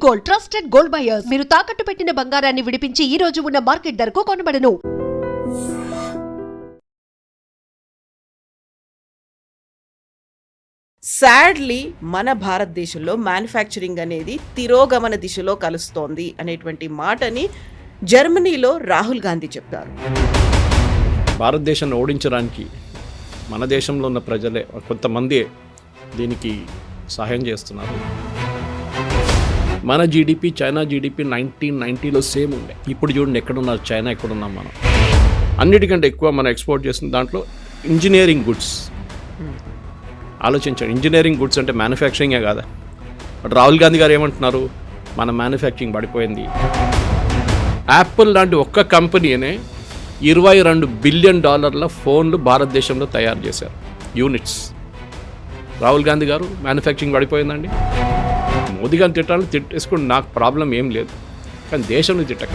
Gold, trusted gold buyers. మీరు తాకట్టు పెట్టిన బంగారాన్ని విడిపించి ఈ రోజు ఉన్న మార్కెట్ ధరకు కొనబడను. సాడ్లీ మన భారతదేశంలో మ్యానుఫ్యాక్చరింగ్ అనేది తిరోగమన దిశలో కలుస్తోంది అనేటువంటి మాటని జర్మనీలో రాహుల్ గాంధీ చెప్పారు. భారతదేశాన్ని ఓడించడానికి మన దేశంలో ఉన్న ప్రజలే కొంతమంది దీనికి సహాయం చేస్తున్నారు. మన జీడిపి చైనా జీడిపి 1990లో సేమ్ ఉండే. ఇప్పుడు చూడండి ఎక్కడున్నారు చైనా, ఎక్కడున్నాం మనం. అన్నిటికంటే ఎక్కువ మనం ఎక్స్పోర్ట్ చేసిన దాంట్లో ఇంజనీరింగ్ గుడ్స్. ఆలోచించండి, ఇంజనీరింగ్ గుడ్స్ అంటే మ్యానుఫ్యాక్చరింగే కాదా. బట్ రాహుల్ గాంధీ గారు ఏమంటున్నారు, మన మ్యానుఫ్యాక్చరింగ్ పడిపోయింది. యాపిల్ లాంటి ఒక్క కంపెనీనే $22 బిలియన్ ఫోన్లు భారతదేశంలో తయారు చేశారు, యూనిట్స్. రాహుల్ గాంధీ గారు మ్యానుఫ్యాక్చరింగ్ పడిపోయిందండి. మోదీ గారిని తిట్టాలని తిట్టేసుకుని నాకు ప్రాబ్లం ఏం లేదు, కానీ దేశంలో తిట్టక.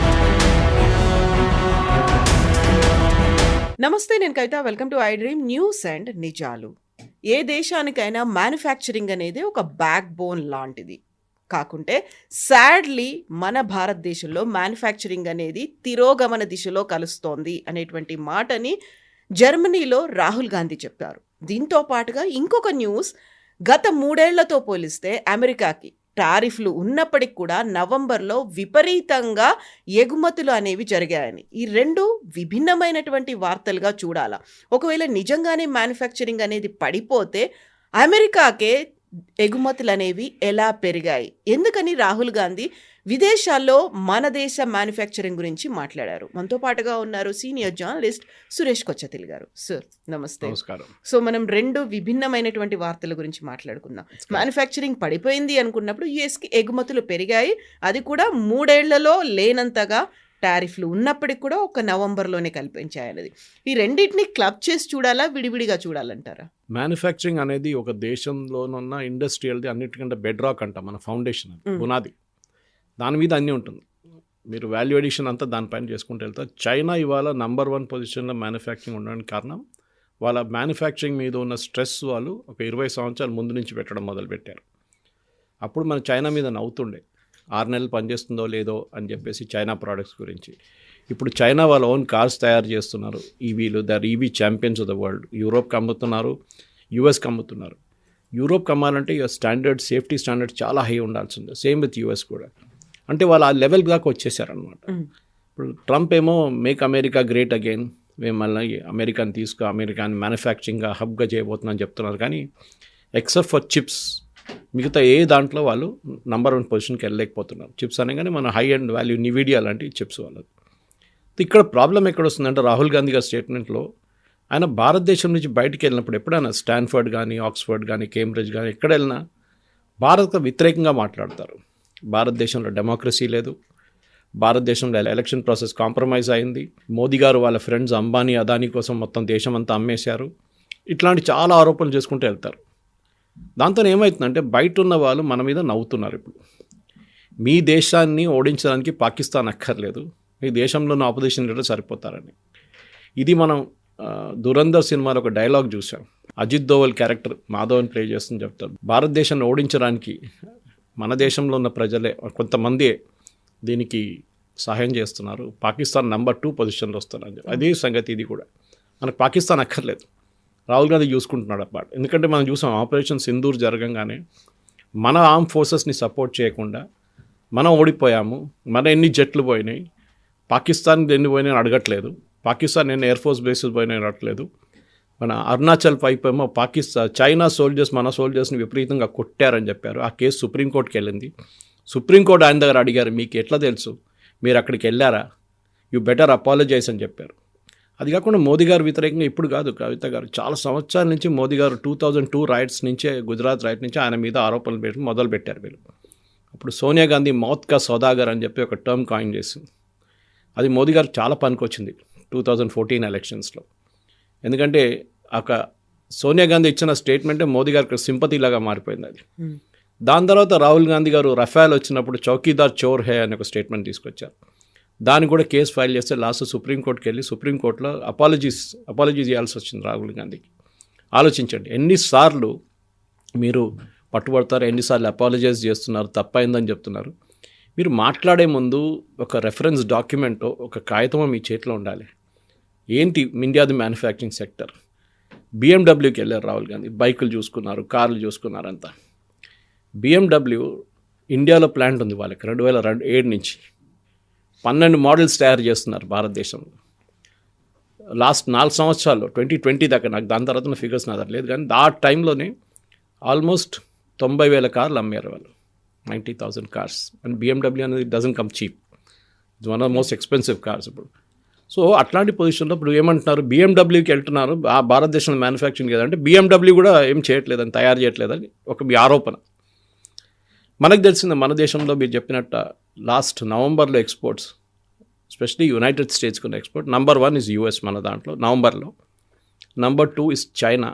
నమస్తే, నేను Kavitha. Welcome to I dream news and నిజాలు. ఏ దేశానికైనా మ్యానుఫ్యాక్చరింగ్ అనేది ఒక బ్యాక్ బోన్ లాంటిది. కాకుంటే సాడ్లీ మన భారతదేశంలో మ్యానుఫ్యాక్చరింగ్ అనేది తిరోగమన దిశలో కలుస్తోంది అనేటువంటి మాటని జర్మనీలో రాహుల్ గాంధీ చెప్పారు. దీంతో పాటుగా ఇంకొక న్యూస్, గత 3 ఏళ్లతో పోలిస్తే అమెరికాకి టారిఫ్లు ఉన్నప్పటికి కూడా నవంబర్లో విపరీతంగా ఎగుమతులు అనేవి జరిగాయని, ఈ రెండు విభిన్నమైనటువంటి వార్తలుగా చూడాలా. ఒకవేళ నిజంగానే మ్యానుఫ్యాక్చరింగ్ అనేది పడిపోతే అమెరికాకే ఎగుమతులు అనేవి ఎలా పెరిగాయి, ఎందుకని రాహుల్ గాంధీ విదేశాల్లో మన దేశ మ్యానుఫ్యాక్చరింగ్ గురించి మాట్లాడారు. మనతో పాటుగా ఉన్నారు సీనియర్ జర్నలిస్ట్ సురేష్ కొచ్చతిల్ గారు. సార్ నమస్తే. నమస్కారం. సో మనం రెండు విభిన్నమైనటువంటి వార్తల గురించి మాట్లాడుకుందాం. మ్యానుఫ్యాక్చరింగ్ పడిపోయింది అనుకున్నప్పుడు యుఎస్కి ఎగుమతులు పెరిగాయి, అది కూడా 3 ఏళ్లలో లేనంతగా. టారిఫ్లు ఉన్నప్పటికి కూడా ఒక నవంబర్లోనే కల్పించాయన్నది. ఈ రెండింటిని క్లబ్ చేసి చూడాలా, విడివిడిగా చూడాలంటారా? మ్యానుఫ్యాక్చరింగ్ అనేది ఒక దేశంలోనున్న ఇండస్ట్రియల్ది అన్నిటికంటే బెడ్ రాక్ అంట, మన ఫౌండేషన్, పునాది. దాని మీద అన్నీ ఉంటుంది. మీరు వాల్యూ ఎడిషన్ అంతా దానిపైన చేసుకుంటూ వెళ్తారు. చైనా ఇవాళ నంబర్ 1 పొజిషన్లో మ్యానుఫ్యాక్చరింగ్ ఉండడానికి కారణం వాళ్ళ మ్యానుఫ్యాక్చరింగ్ మీద ఉన్న స్ట్రెస్ వాళ్ళు ఒక 20 సంవత్సరాల ముందు నుంచి పెట్టడం మొదలుపెట్టారు. అప్పుడు మన చైనా మీద నవ్వుతుండే, 6 నెలలు పనిచేస్తుందో లేదో అని చెప్పేసి చైనా ప్రోడక్ట్స్ గురించి. ఇప్పుడు చైనా వాళ్ళ ఓన్ కార్స్ తయారు చేస్తున్నారు, ఈవీలు. They're EV champions of the world. యూరోప్కి అమ్ముతున్నారు, యూఎస్కి అమ్ముతున్నారు. యూరోప్కి అమ్మాలంటే స్టాండర్డ్, సేఫ్టీ స్టాండర్డ్ చాలా హై ఉండాల్సిందే. సేమ్ విత్ యూఎస్ కూడా. అంటే వాళ్ళు ఆ లెవెల్ దాకా వచ్చేసారనమాట. ఇప్పుడు ట్రంప్ ఏమో మేక్ అమెరికా గ్రేట్ అగైన్, మేము మళ్ళీ అమెరికాని అమెరికాని మ్యానుఫ్యాక్చరింగ్ హబ్గా చేయబోతున్నామని చెప్తున్నారు. కానీ ఎక్సెప్ట్ ఫర్ చిప్స్, మిగతా ఏ దాంట్లో వాళ్ళు నంబర్ 1 పొజిషన్కి వెళ్ళలేకపోతున్నారు. చిప్స్ అనగానే మన హై అండ్ వాల్యూ నివిడియా లాంటి చిప్స్ వాళ్ళది. ఇక్కడ ప్రాబ్లం ఎక్కడ వస్తుందంటే, రాహుల్ గాంధీ గారి స్టేట్మెంట్లో ఆయన భారతదేశం నుంచి బయటికి వెళ్ళినప్పుడు ఎప్పుడైనా స్టాన్ఫర్డ్ కానీ, ఆక్స్ఫర్డ్ కానీ, కేంబ్రిడ్జ్ కానీ ఎక్కడ వెళ్ళినా భారత్కు వ్యతిరేకంగా మాట్లాడతారు. భారతదేశంలో డెమోక్రసీ లేదు, భారతదేశంలో ఎలక్షన్ ప్రాసెస్ కాంప్రమైజ్ అయింది, మోదీ గారు వాళ్ళ ఫ్రెండ్స్ అంబానీ అదానీ కోసం మొత్తం దేశం అంతా అమ్మేశారు, ఇట్లాంటి చాలా ఆరోపణలు చేసుకుంటూ వెళ్తారు. దాంతో ఏమవుతుందంటే బయట ఉన్న వాళ్ళు మన మీద నవ్వుతున్నారు. ఇప్పుడు మీ దేశాన్ని ఓడించడానికి పాకిస్తాన్ అక్కర్లేదు, మీ దేశంలో ఉన్న ఆపోజిషన్ లీడర్ సరిపోతారని. ఇది మనం దురంధర్ సినిమాలో ఒక డైలాగ్ చూసాం. అజిత్ దోవల్ క్యారెక్టర్ మాధవన్ ప్లే చేస్తుందని చెప్తారు, భారతదేశాన్ని ఓడించడానికి మన దేశంలో ఉన్న ప్రజలే కొంతమంది దీనికి సహాయం చేస్తున్నారు, పాకిస్తాన్ నంబర్ 2 పొజిషన్లో వస్తున్నారు. అదే సంగతి ఇది కూడా. మనకు పాకిస్తాన్ అక్కర్లేదు, రాహుల్ గాంధీ చూసుకుంటున్నాడు అన్నమాట. ఎందుకంటే మనం చూసాం ఆపరేషన్ సింధూర్ జరగంగానే మన ఆర్మ్ ఫోర్సెస్ని సపోర్ట్ చేయకుండా మనం ఓడిపోయాము. మన ఎన్ని జట్లు పోయినాయి, పాకిస్తాన్ ఎన్ని పోయినాయి అడగట్లేదు, పాకిస్తాన్ ఎన్ని ఎయిర్ ఫోర్స్ బేసెస్ పోయినాయి అడగట్లేదు. మన అరుణాచల్ పైపు ఏమో చైనా సోల్జర్స్ మన సోల్జర్స్ని విపరీతంగా కొట్టారని చెప్పారు. ఆ కేసు సుప్రీంకోర్టుకి వెళ్ళింది. సుప్రీంకోర్టు ఆయన దగ్గర అడిగారు, మీకు ఎట్లా తెలుసు, మీరు అక్కడికి వెళ్ళారా, యూ బెటర్ అపాలజైజ్ అని చెప్పారు. అది కాకుండా మోదీ గారు వ్యతిరేకంగా ఇప్పుడు కాదు కవిత గారు, చాలా సంవత్సరాల నుంచి మోదీ గారు 2002 రైట్స్ నుంచే, గుజరాత్ రైట్ నుంచి ఆయన మీద ఆరోపణలు పెట్టి మొదలుపెట్టారు వీళ్ళు. అప్పుడు సోనియా గాంధీ మౌత్ కా సౌదాగర్ అని చెప్పి ఒక టర్మ్ కాయిన్ చేసింది. అది మోదీ గారు చాలా పనికొచ్చింది 2014 ఎలక్షన్స్లో. ఎందుకంటే ఒక సోనియా గాంధీ ఇచ్చిన స్టేట్మెంటే మోదీ గారికి సింపతిలాగా మారిపోయింది అది. దాని తర్వాత రాహుల్ గాంధీ గారు రఫేల్ వచ్చినప్పుడు చౌకీదార్ చోర్ హే అనే ఒక స్టేట్మెంట్ తీసుకొచ్చారు. దాన్ని కూడా కేసు ఫైల్ చేస్తే లాస్ట్ సుప్రీంకోర్టుకి వెళ్ళి సుప్రీంకోర్టులో అపాలజీస్ చేయాల్సి వచ్చింది రాహుల్ గాంధీకి. ఆలోచించండి, ఎన్నిసార్లు మీరు పట్టుబడతారు, ఎన్నిసార్లు అపాలజైజ్ చేస్తున్నారు, తప్పైందని చెప్తున్నారు. మీరు మాట్లాడే ముందు ఒక రెఫరెన్స్ డాక్యుమెంట్ ఒక కాగితం మీ చేతిలో ఉండాలి. ఏంటి ఇండియాది మ్యానుఫ్యాక్చరింగ్ సెక్టర్. బిఎండబ్ల్యూకి వెళ్ళారు రాహుల్ గాంధీ, బైకులు చూసుకున్నారు, కార్లు చూసుకున్నారు అంతా. బిఎండబ్ల్యూ ఇండియాలో ప్లాంట్ ఉంది వాళ్ళకి 2007 నుంచి 12 మోడల్స్ తయారు చేస్తున్నారు భారతదేశంలో. లాస్ట్ 4 సంవత్సరాల్లో 2020 దాకా, నాకు దాని తర్వాత ఫిగర్స్ నా దగ్గర లేదు, కానీ ఆ టైంలోనే ఆల్మోస్ట్ 90,000 కార్లు అమ్మారు వాళ్ళు, 90,000 కార్స్. అండ్ బిఎండబ్ల్యూ అనేది doesn't come cheap, it's one of most expensive cars ఇప్పుడు. సో అట్లాంటి పొజిషన్లో ఇప్పుడు ఏమంటున్నారు, బిఎండబ్ల్యూకి వెళ్తున్నారు, ఆ భారతదేశంలో మ్యానుఫ్యాక్చరింగ్ లేదంటే బిఎండబ్ల్యూ కూడా ఏం చేయట్లేదని, తయారు చేయట్లేదని ఒక మీ ఆరోపణ. మనకు తెలిసింది మన దేశంలో మీరు చెప్పినట్టు లాస్ట్ నవంబర్లో ఎక్స్పోర్ట్స్, ఎస్పెషలీ యునైటెడ్ స్టేట్స్కి ఉన్న ఎక్స్పోర్ట్, నంబర్ 1 ఇస్ యూఎస్ మన దాంట్లో నవంబర్లో, number 2 is China,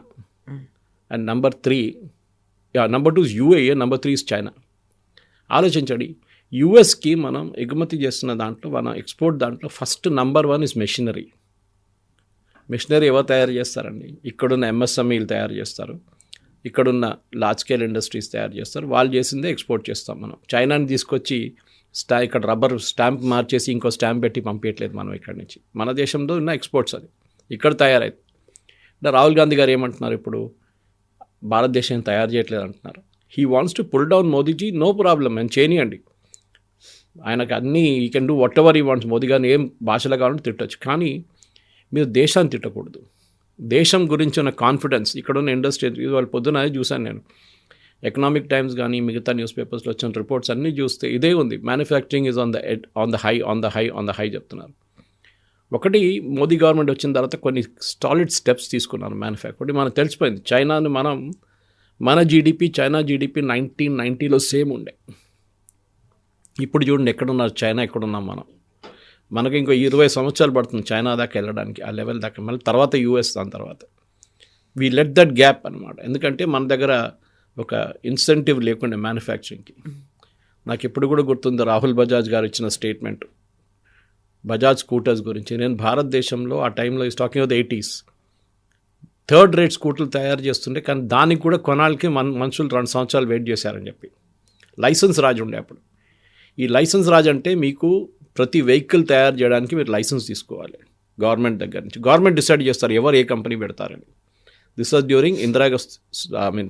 and number 2 is UAE, number 3 is China. ఆలోచించండి, యూఎస్కి మనం ఎగుమతి చేస్తున్న దాంట్లో, మన ఎక్స్పోర్ట్ దాంట్లో first number 1 is machinery. Machinery ఎవరు తయారు చేస్తారండి? ఇక్కడున్న ఎంఎస్ఎంఈలు తయారు చేస్తారు, ఇక్కడున్న లార్జ్ స్కేల్ ఇండస్ట్రీస్ తయారు చేస్తారు, వాళ్ళు చేసిందే ఎక్స్పోర్ట్ చేస్తాం మనం. చైనాని తీసుకొచ్చి ఇక్కడ రబ్బర్ స్టాంప్ మార్చేసి ఇంకో స్టాంప్ పెట్టి పంపించట్లేదు మనం ఇక్కడి నుంచి. మన దేశంలో ఉన్న ఎక్స్పోర్ట్స్ అది ఇక్కడ తయారైంది. అంటే రాహుల్ గాంధీ గారు ఏమంటున్నారు ఇప్పుడు, భారతదేశం తయారు చేయట్లేదు అంటున్నారు. He wants to pull down Modiji, no problem, నేను చేయనియండి, ఆయనకు అన్నీ he can do whatever he wants. Modi గారిని ఏం భాషలో కావాలంటే తిట్టచ్చు, కానీ మీరు దేశాన్ని తిట్టకూడదు. దేశం గురించి ఉన్న కాన్ఫిడెన్స్, ఇక్కడ ఉన్న ఇండస్ట్రీ, వాళ్ళు పొద్దున చూశాను నేను, ఎకనామిక్ టైమ్స్ కానీ మిగతా న్యూస్ పేపర్స్లో వచ్చిన రిపోర్ట్స్ అన్నీ చూస్తే ఇదే ఉంది, manufacturing is on the high చెప్తున్నారు. ఒకటి, మోదీ గవర్నమెంట్ వచ్చిన తర్వాత కొన్ని సాలిడ్ స్టెప్స్ తీసుకున్నారు మ్యానుఫ్యాక్చరింగ్. మనకు తెలిసిపోయింది, చైనాను మన జీడిపి చైనా జీడిపి 1990లో సేమ్ ఉండే. ఇప్పుడు చూడండి ఎక్కడున్నారు చైనా, ఎక్కడున్నాం మనం. మనకి ఇంకో 20 సంవత్సరాలు పడుతుంది చైనా దాకా వెళ్ళడానికి, ఆ లెవెల్ దాకా. మళ్ళీ తర్వాత యూఎస్, దాని తర్వాత వీ లెట్ దట్ గ్యాప్ అనమాట. ఎందుకంటే మన దగ్గర ఒక ఇన్సెంటివ్ లేకుండా మ్యానుఫ్యాక్చరింగ్కి. నాకు ఇప్పుడు కూడా గుర్తుంది రాహుల్ బజాజ్ గారు ఇచ్చిన స్టేట్మెంట్ బజాజ్ స్కూటర్స్ గురించి. నేను భారతదేశంలో ఆ టైంలో is talking of the 80s, third rate స్కూటర్లు తయారు చేస్తుండే, కానీ దానికి కూడా కొనాలకి మనుషులు 2 సంవత్సరాలు వెయిట్ చేశారని చెప్పి. లైసెన్స్ రాజ్ ఉండే అప్పుడు. ఈ లైసెన్స్ రాజ్ అంటే మీకు ప్రతి వెహికల్ తయారు చేయడానికి మీరు లైసెన్స్ తీసుకోవాలి గవర్నమెంట్ దగ్గర నుంచి. గవర్నమెంట్ డిసైడ్ చేస్తారు ఎవరు ఏ కంపెనీ పెడతారని. This was during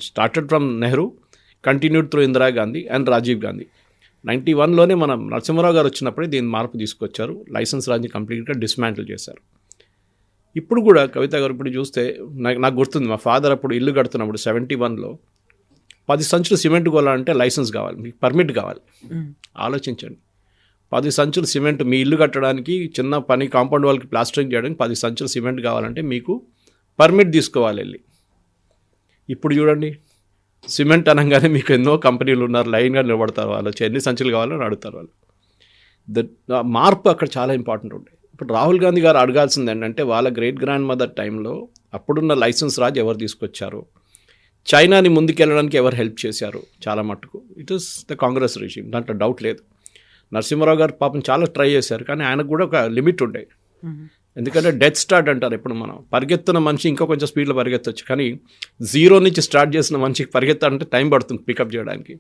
started from Nehru, continued through Indira Gandhi and Rajiv Gandhi. 91లోనే మనం నరసింహారావు గారు వచ్చినప్పుడే దీన్ని మార్పు తీసుకొచ్చారు, లైసెన్స్ రాజ్ని కంప్లీట్గా డిస్మాంటిల్ చేశారు. ఇప్పుడు కూడా కవిత గారు ఇప్పుడు చూస్తే నాకు గుర్తుంది, మా ఫాదర్ అప్పుడు ఇల్లు కడుతున్నప్పుడు 71లో 10 సంచులు సిమెంట్ కొనాలంటే లైసెన్స్ కావాలి, మీకు పర్మిట్ కావాలి. ఆలోచించండి, 10 సంచులు సిమెంట్, మీ ఇల్లు కట్టడానికి చిన్న పని కాంపౌండ్ వాళ్ళకి ప్లాస్టరింగ్ చేయడానికి 10 సంచులు సిమెంట్ కావాలంటే మీకు పర్మిట్ తీసుకోవాలి వెళ్ళి. ఇప్పుడు చూడండి, సిమెంట్ అనగానే మీకు ఎన్నో కంపెనీలు ఉన్నారు, లైన్గా నిలబడతారు, వాళ్ళు ఎన్ని సంచులు కావాలని అడుగుతారు వాళ్ళు. మార్పు అక్కడ చాలా ఇంపార్టెంట్ ఉండే. ఇప్పుడు రాహుల్ గాంధీ గారు అడగాల్సింది ఏంటంటే, వాళ్ళ గ్రేట్ గ్రాండ్ మదర్ టైంలో అప్పుడున్న లైసెన్స్ రాజ్ ఎవరు తీసుకొచ్చారు, చైనాని ముందుకెళ్ళడానికి ఎవరు హెల్ప్ చేశారు, చాలా మట్టుకు it is the Congress regime, దాంట్లో డౌట్ లేదు. నరసింహారావు గారు పాపం చాలా ట్రై చేశారు, కానీ ఆయనకు కూడా ఒక లిమిట్ ఉండే. ఎందుకంటే డెత్ స్టార్ట్ అంటారు, ఇప్పుడు మనం పరిగెత్తున్న మనిషి ఇంకా కొంచెం స్పీడ్లో పరిగెత్తవచ్చు, కానీ 0 నుంచి స్టార్ట్ చేసిన మనిషికి పరిగెత్తాలంటే టైం పడుతుంది పికప్ చేయడానికి.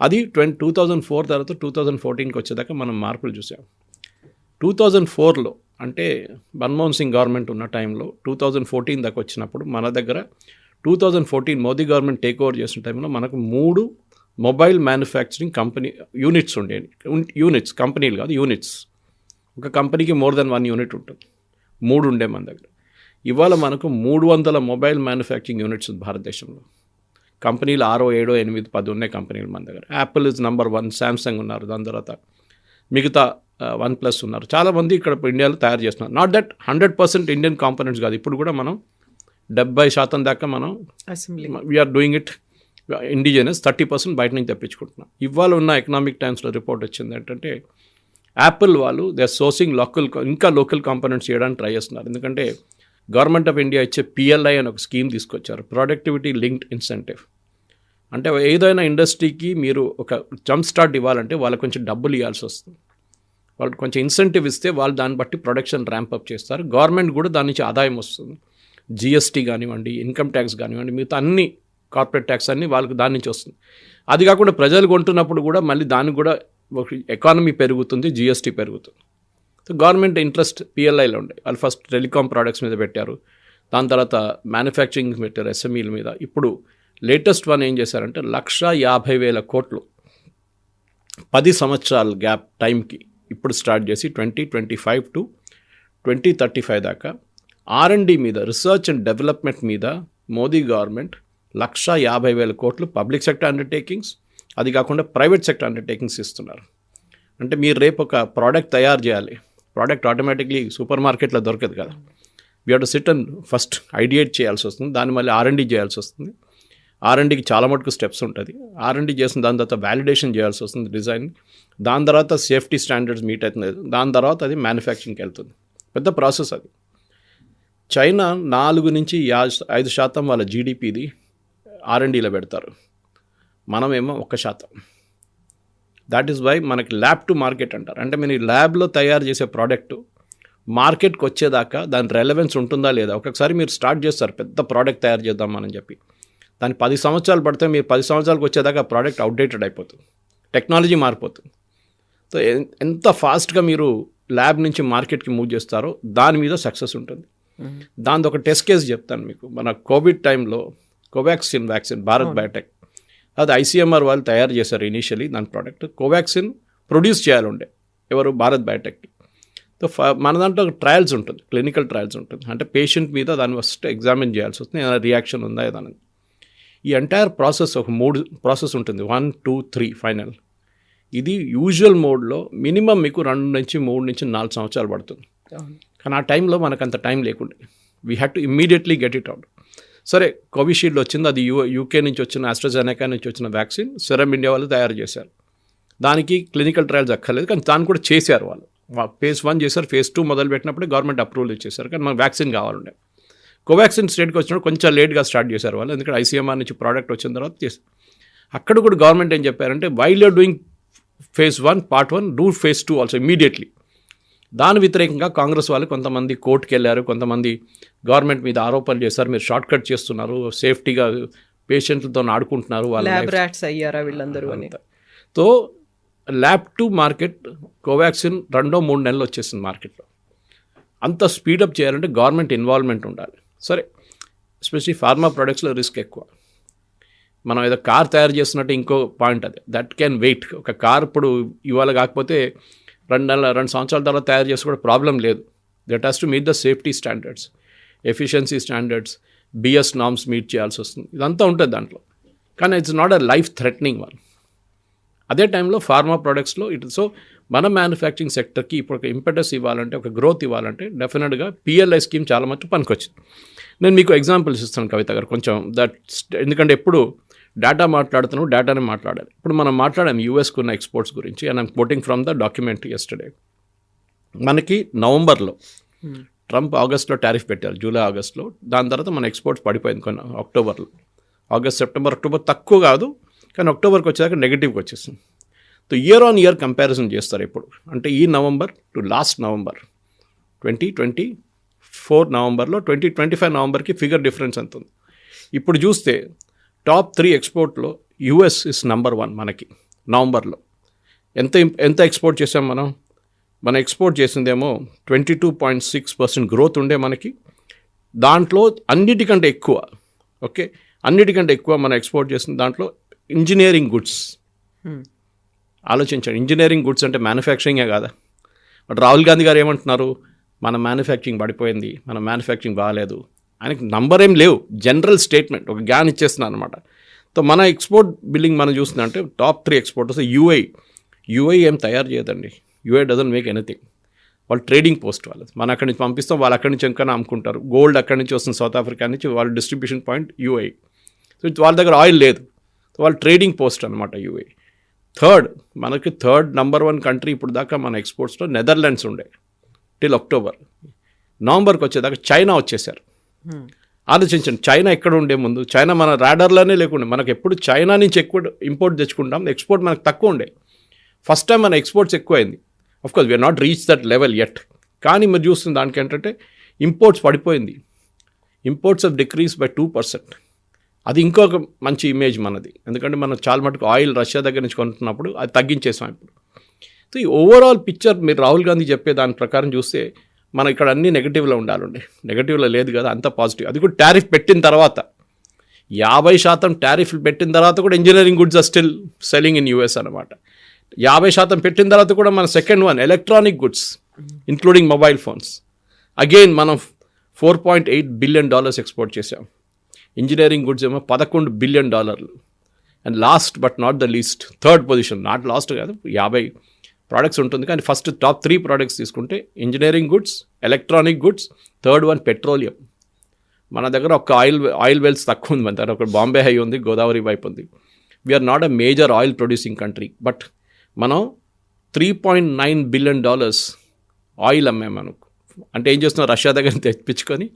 అది 2004 తర్వాత 2014కి వచ్చేదాకా మనం మార్పులు చూసాం. 2004లో అంటే మన్మోహన్ సింగ్ గవర్నమెంట్ ఉన్న టైంలో 2014 దాకా వచ్చినప్పుడు మన దగ్గర 2014 మోదీ గవర్నమెంట్ టేక్ ఓవర్ చేసిన టైంలో మనకు 3 మొబైల్ మ్యానుఫ్యాక్చరింగ్ కంపెనీ యూనిట్స్ ఉండేవి. యూనిట్స్, కంపెనీలు కాదు, యూనిట్స్. ఒక కంపెనీకి మోర్ దెన్ 1 యూనిట్ ఉంటుంది, 3 ఉండే మన దగ్గర. ఇవాళ మనకు 300 మొబైల్ మ్యానుఫ్యాక్చరింగ్ యూనిట్స్ ఉంది భారతదేశంలో. కంపెనీలు 6, 7, 8, 10 ఉన్నాయి కంపెనీలు మన దగ్గర. యాపిల్ ఇస్ నంబర్ 1, శాంసంగ్ ఉన్నారు, దాని తర్వాత మిగతా OnePlus ఉన్నారు. చాలామంది ఇక్కడ ఇండియాలో తయారు చేస్తున్నారు. నాట్ దట్ 100% ఇండియన్ కాంపోనెంట్స్ కాదు, ఇప్పుడు కూడా మనం 70% దాకా మనం వీఆర్ డూయింగ్ ఇట్ ఇండిజినస్, 30% బయట నుంచి తెప్పించుకుంటున్నాం. ఇవాళ ఉన్న ఎకనామిక్ టైమ్స్లో రిపోర్ట్ వచ్చింది ఏంటంటే, యాపిల్ వాళ్ళు they are sourcing local components చేయడానికి ట్రై చేస్తున్నారు. ఎందుకంటే గవర్నమెంట్ ఆఫ్ ఇండియా ఇచ్చే PLI అని ఒక స్కీమ్ తీసుకొచ్చారు, ప్రొడక్టివిటీ లింక్డ్ ఇన్సెంటివ్. అంటే ఏదైనా ఇండస్ట్రీకి మీరు ఒక జంప్ స్టార్ట్ ఇవ్వాలంటే వాళ్ళకి కొంచెం డబ్బులు ఇవ్వాల్సి వస్తుంది. వాళ్ళకి కొంచెం ఇన్సెంటివ్ ఇస్తే వాళ్ళు దాన్ని బట్టి ప్రొడక్షన్ ర్యాంపప్ చేస్తారు. గవర్నమెంట్ కూడా దాని నుంచి ఆదాయం వస్తుంది. GST కానివ్వండి, ఇన్కమ్ ట్యాక్స్ కానివ్వండి, మిగతా అన్ని కార్పొరేట్ ట్యాక్స్ అన్నీ వాళ్ళకి దాని నుంచి వస్తుంది. అది కాకుండా ప్రజలు కొంటున్నప్పుడు కూడా మళ్ళీ దానికి కూడా ఎకానమీ పెరుగుతుంది, జిఎస్టీ పెరుగుతుంది. సో గవర్నమెంట్ ఇంట్రెస్ట్ పిఎల్ఐలో ఉండే, వాళ్ళు ఫస్ట్ టెలికాం ప్రోడక్ట్స్ మీద పెట్టారు, దాని తర్వాత మ్యానుఫ్యాక్చరింగ్ పెట్టారు, ఎస్ఎంఈల మీద. ఇప్పుడు లేటెస్ట్ వన్ ఏం చేశారంటే 1,50,000 కోట్లు 10 సంవత్సరాల గ్యాప్ టైంకి ఇప్పుడు స్టార్ట్ చేసి 2025 to 2035 దాకా R&D మీద, రీసెర్చ్ అండ్ డెవలప్మెంట్ మీద మోదీ గవర్నమెంట్ 1,50,000 కోట్లు పబ్లిక్ సెక్టర్ అండర్టేకింగ్స్, అది కాకుండా ప్రైవేట్ సెక్టర్ అండర్టేకింగ్స్ ఇస్తున్నారు. అంటే మీరు రేపు ఒక ప్రోడక్ట్ తయారు చేయాలి, ప్రోడక్ట్ ఆటోమేటిక్లీ సూపర్ మార్కెట్లో దొరకదు కదా. We have to SIT and first ideate చేయాల్సి వస్తుంది, దాన్ని మళ్ళీ R&D చేయాల్సి వస్తుంది. R&Dకి చాలా మటుకు స్టెప్స్ ఉంటుంది. R&D చేసిన దాని తర్వాత వ్యాలిడేషన్ చేయాల్సి వస్తుంది డిజైన్, దాని తర్వాత సేఫ్టీ స్టాండర్డ్స్ మీట్ అవుతుంది, దాని తర్వాత అది మ్యానుఫ్యాక్చరింగ్కి వెళ్తుంది. పెద్ద ప్రాసెస్ అది. చైనా 4 నుంచి 5% వాళ్ళ జీడిపిది R&Dలో పెడతారు, మనమేమో 1%. దాట్ ఈస్ వై మనకి ల్యాబ్ టు మార్కెట్ అంటారు. అంటే మీరు ల్యాబ్లో తయారు చేసే ప్రోడక్ట్ మార్కెట్కి వచ్చేదాకా దాని రెలవెన్స్ ఉంటుందా లేదా. ఒక్కొక్కసారి మీరు స్టార్ట్ చేస్తారు పెద్ద ప్రోడక్ట్ తయారు చేద్దామని చెప్పి, దాన్ని 10 సంవత్సరాలు పడితే మీరు 10 సంవత్సరాలకు వచ్చేదాకా ప్రోడక్ట్ అవుట్డేటెడ్ అయిపోతుంది, టెక్నాలజీ మారిపోతుంది. సో ఎంత ఫాస్ట్గా మీరు ల్యాబ్ నుంచి మార్కెట్కి మూవ్ చేస్తారో దాని మీద సక్సెస్ ఉంటుంది. దాని ఒక టెస్ట్ కేసు చెప్తాను మీకు. మన కోవిడ్ టైంలో కోవాక్సిన్ వ్యాక్సిన్ భారత్ బయోటెక్, అది ICMR వాళ్ళు తయారు చేశారు ఇనీషియలీ దాని ప్రోడక్ట్. కోవాక్సిన్ ప్రొడ్యూస్ చేయాలండే ఎవరు, భారత్ బయోటెక్కి. సో మన దాంట్లో ట్రయల్స్ ఉంటుంది, క్లినికల్ ట్రయల్స్ ఉంటుంది. అంటే పేషెంట్ మీద దాన్ని ఫస్ట్ ఎగ్జామిన్ చేయాల్సి వస్తుంది, ఏదైనా రియాక్షన్ ఉందా ఏదైనా. ఈ ఎంటైర్ ప్రాసెస్ ఒక 3 ప్రాసెస్ ఉంటుంది, 1, 2, 3 ఫైనల్. ఇది యూజువల్ మోడ్లో మినిమం మీకు 2 నుంచి 3 నుంచి 4 సంవత్సరాలు పడుతుంది. కానీ ఆ టైంలో మనకు అంత టైం లేకుండే, we had to immediately get it out. సరే కోవిషీల్డ్ వచ్చింది, అది UK నుంచి వచ్చిన, ఆస్ట్రాజెనెకా నుంచి వచ్చిన వ్యాక్సిన్ సెరమ్ ఇండియా వాళ్ళు తయారు చేశారు. దానికి క్లినికల్ ట్రయల్స్ అక్కర్లేదు, కానీ దాన్ని కూడా చేశారు వాళ్ళు. phase 1 చేశారు, phase 2 మొదలు పెట్టినప్పుడు గవర్నమెంట్ అప్రూవల్ ఇచ్చేశారు. కానీ మనకు వ్యాక్సిన్ కావాలండే. కోవాక్సిన్ స్టేట్కి వచ్చినప్పుడు కొంచెం లేట్గా స్టార్ట్ చేశారు వాళ్ళు, ఎందుకంటే ICMR నుంచి ప్రోడక్ట్ వచ్చిన తర్వాత చేశారు. అక్కడ కూడా గవర్నమెంట్ ఏం చెప్పారంటే, while you're doing phase 1 part 1 do phase 2 also immediately. దాని వ్యతిరేకంగా కాంగ్రెస్ వాళ్ళు కొంతమంది కోర్టుకు వెళ్ళారు, కొంతమంది గవర్నమెంట్ మీద ఆరోపణలు చేశారు, మీరు షార్ట్ కట్ చేస్తున్నారు, సేఫ్టీగా పేషెంట్లతో ఆడుకుంటున్నారు, వాళ్ళ అయ్యారా వీళ్ళందరూ అని. So lab to market Covaxin 2-3 నెలలు వచ్చేసింది మార్కెట్లో. అంత స్పీడప్ చేయాలంటే గవర్నమెంట్ ఇన్వాల్వ్మెంట్ ఉండాలి. సరే ఎస్పెషలీ ఫార్మా ప్రొడక్ట్స్లో రిస్క్ ఎక్కువ. మనం ఏదో కార్ తయారు చేస్తున్నట్టు ఇంకో పాయింట్ అది, దట్ క్యాన్ వెయిట్. ఒక కార్ ఇప్పుడు ఇవాళ కాకపోతే 2 సంవత్సరాల తర్వాత తయారు చేసి కూడా ప్రాబ్లం లేదు. That has to meet the safety standards, efficiency standards, BS norms meet చేయాల్సి వస్తుంది, ఇదంతా ఉంటుంది దాంట్లో. కానీ it's not a life threatening one. అదే టైంలో ఫార్మా ప్రొడక్ట్స్లో సో మన మ్యానుఫ్యాక్చరింగ్ సెక్టర్కి ఇప్పుడు ఒక ఇంపెటస్ ఇవ్వాలంటే, ఒక గ్రోత్ ఇవ్వాలంటే డెఫినెట్గా PLI స్కీమ్ చాలా మటుకు పనికొచ్చింది. నేను మీకు ఎగ్జాంపుల్స్ ఇస్తాను కవిత గారు కొంచెం, ఎందుకంటే ఎప్పుడు డేటా మాట్లాడుతున్నావు, డేటానే మాట్లాడాలి. ఇప్పుడు మనం మాట్లాడాం యూఎస్కు ఉన్న ఎక్స్పోర్ట్స్ గురించి, and I'm coating from the document yesterday. మనకి నవంబర్లో ట్రంప్ ఆగస్ట్లో టారిఫ్ పెట్టారు, జూలై ఆగస్ట్లో. దాని తర్వాత మన ఎక్స్పోర్ట్స్ పడిపోయింది కొన్ని అక్టోబర్లో. ఆగస్ట్, సెప్టెంబర్, అక్టోబర్ తక్కువ కాదు, కానీ అక్టోబర్కి వచ్చాక నెగిటివ్కి వచ్చేసింది. సో ఇయర్ కంపారిజన్ చేస్తారు ఇప్పుడు. అంటే ఈ నవంబర్ టు లాస్ట్ నవంబర్ 2024 నవంబర్లో 2025 నవంబర్కి ఫిగర్ డిఫరెన్స్ ఎంత ఉంది. ఇప్పుడు చూస్తే టాప్ 3 ఎక్స్పోర్ట్లో US ఇస్ నెంబర్ 1 మనకి నవంబర్లో. ఎంత ఎక్స్పోర్ట్ చేసాం మనం ఎక్స్పోర్ట్ చేసిందేమో 22.6% గ్రోత్ ఉండే మనకి. దాంట్లో అన్నిటికంటే ఎక్కువ మనం ఎక్స్పోర్ట్ చేసిన దాంట్లో ఇంజనీరింగ్ గుడ్స్. ఆలోచించండి, ఇంజనీరింగ్ గుడ్స్ అంటే మ్యానుఫ్యాక్చరింగే కాదా. బట్ రాహుల్ గాంధీ గారు ఏమంటున్నారు, మన మ్యానుఫ్యాక్చరింగ్ పడిపోయింది, మన మ్యానుఫ్యాక్చరింగ్ బాగాలేదు. ఆయనకి నంబర్ ఏం లేవు, జనరల్ స్టేట్మెంట్, ఒక గ్యాన్ ఇచ్చేస్తున్నారు అనమాట. సో మన ఎక్స్పోర్ట్ బిల్లింగ్ మనం చూస్తుందంటే టాప్ 3 ఎక్స్పోర్టర్స్ యూఐ ఏం తయారు చేయదండి. UAE doesn't make anything. వాళ్ళు ట్రేడింగ్ పోస్ట్ వాళ్ళు, మనం అక్కడి నుంచి పంపిస్తాం, వాళ్ళు అక్కడి నుంచి ఇంకా అమ్ముకుంటారు. గోల్డ్ అక్కడి నుంచి వస్తుంది, సౌత్ ఆఫ్రికా నుంచి, వాళ్ళ డిస్ట్రిబ్యూషన్ పాయింట్ యూఐ. సో వాళ్ళ దగ్గర ఆయిల్ లేదు, వాళ్ళు ట్రేడింగ్ పోస్ట్ అనమాట యూఐ. మనకి నంబర్ 1 కంట్రీ ఇప్పుడు దాకా మన ఎక్స్పోర్ట్స్లో నెదర్లాండ్స్ ఉండే టిల్ అక్టోబర్. నవంబర్కి వచ్చేదాకా చైనా వచ్చేసారు. ఆలోచించండి, చైనా ఎక్కడ ఉండే ముందు, చైనా మన రాడర్లోనే లేకుండే. మనకు ఎప్పుడు చైనా నుంచి ఎక్కువ ఇంపోర్ట్ తెచ్చుకుంటాం, ఎక్స్పోర్ట్ మనకు తక్కువ ఉండే. ఫస్ట్ టైం మన ఎక్స్పోర్ట్స్ ఎక్కువైంది. Of course we are not reach that level at. కానీ మీరు చూస్తుంది దానికి ఏంటంటే ఇంపోర్ట్స్ పడిపోయింది. Imports of decrease by 2%. అది ఇంకొక మంచి ఇమేజ్ మనది, ఎందుకంటే మనం చాలా మటుకు ఆయిల్ రష్యా దగ్గర నుంచి కొంటున్నప్పుడు అది తగ్గించేసాం ఇప్పుడు. సో ఈ ఓవరాల్ పిక్చర్ మీరు రాహుల్ గాంధీ చెప్పే దాని ప్రకారం చూస్తే మనం ఇక్కడ అన్ని నెగిటివ్లో ఉండాలండి. నెగిటివ్లో లేదు కదా, అంత పాజిటివ్. అది కూడా టారిఫ్ పెట్టిన తర్వాత 50% టారిఫ్లు పెట్టిన తర్వాత కూడా engineering goods are still selling in US అనమాట. 50% పెట్టిన తర్వాత కూడా మన second one electronic goods including mobile phones again మనం $4.8 బిలియన్ ఎక్స్పోర్ట్ చేసాం. ఇంజనీరింగ్ గుడ్స్ ఏమో $11 billion. And last but not the least third position, not last కాదు, 50 ప్రోడక్ట్స్ ఉంటుంది కానీ ఫస్ట్ టాప్ 3 ప్రోడక్ట్స్ తీసుకుంటే engineering goods, electronic goods, third one petroleum. మన దగ్గర ఒక ఆయిల్ వెల్స్ తక్కువ ఉంది. మన దగ్గర ఒక బాంబే హై ఉంది, గోదావరి వైపు ఉంది. We are not a major oil producing country, but మనం $3.9 బిలియన్ ఆయిల్ అమ్మాము మనకు. అంటే ఏం చేస్తున్నాం, రష్యా దగ్గర తెప్పించుకొని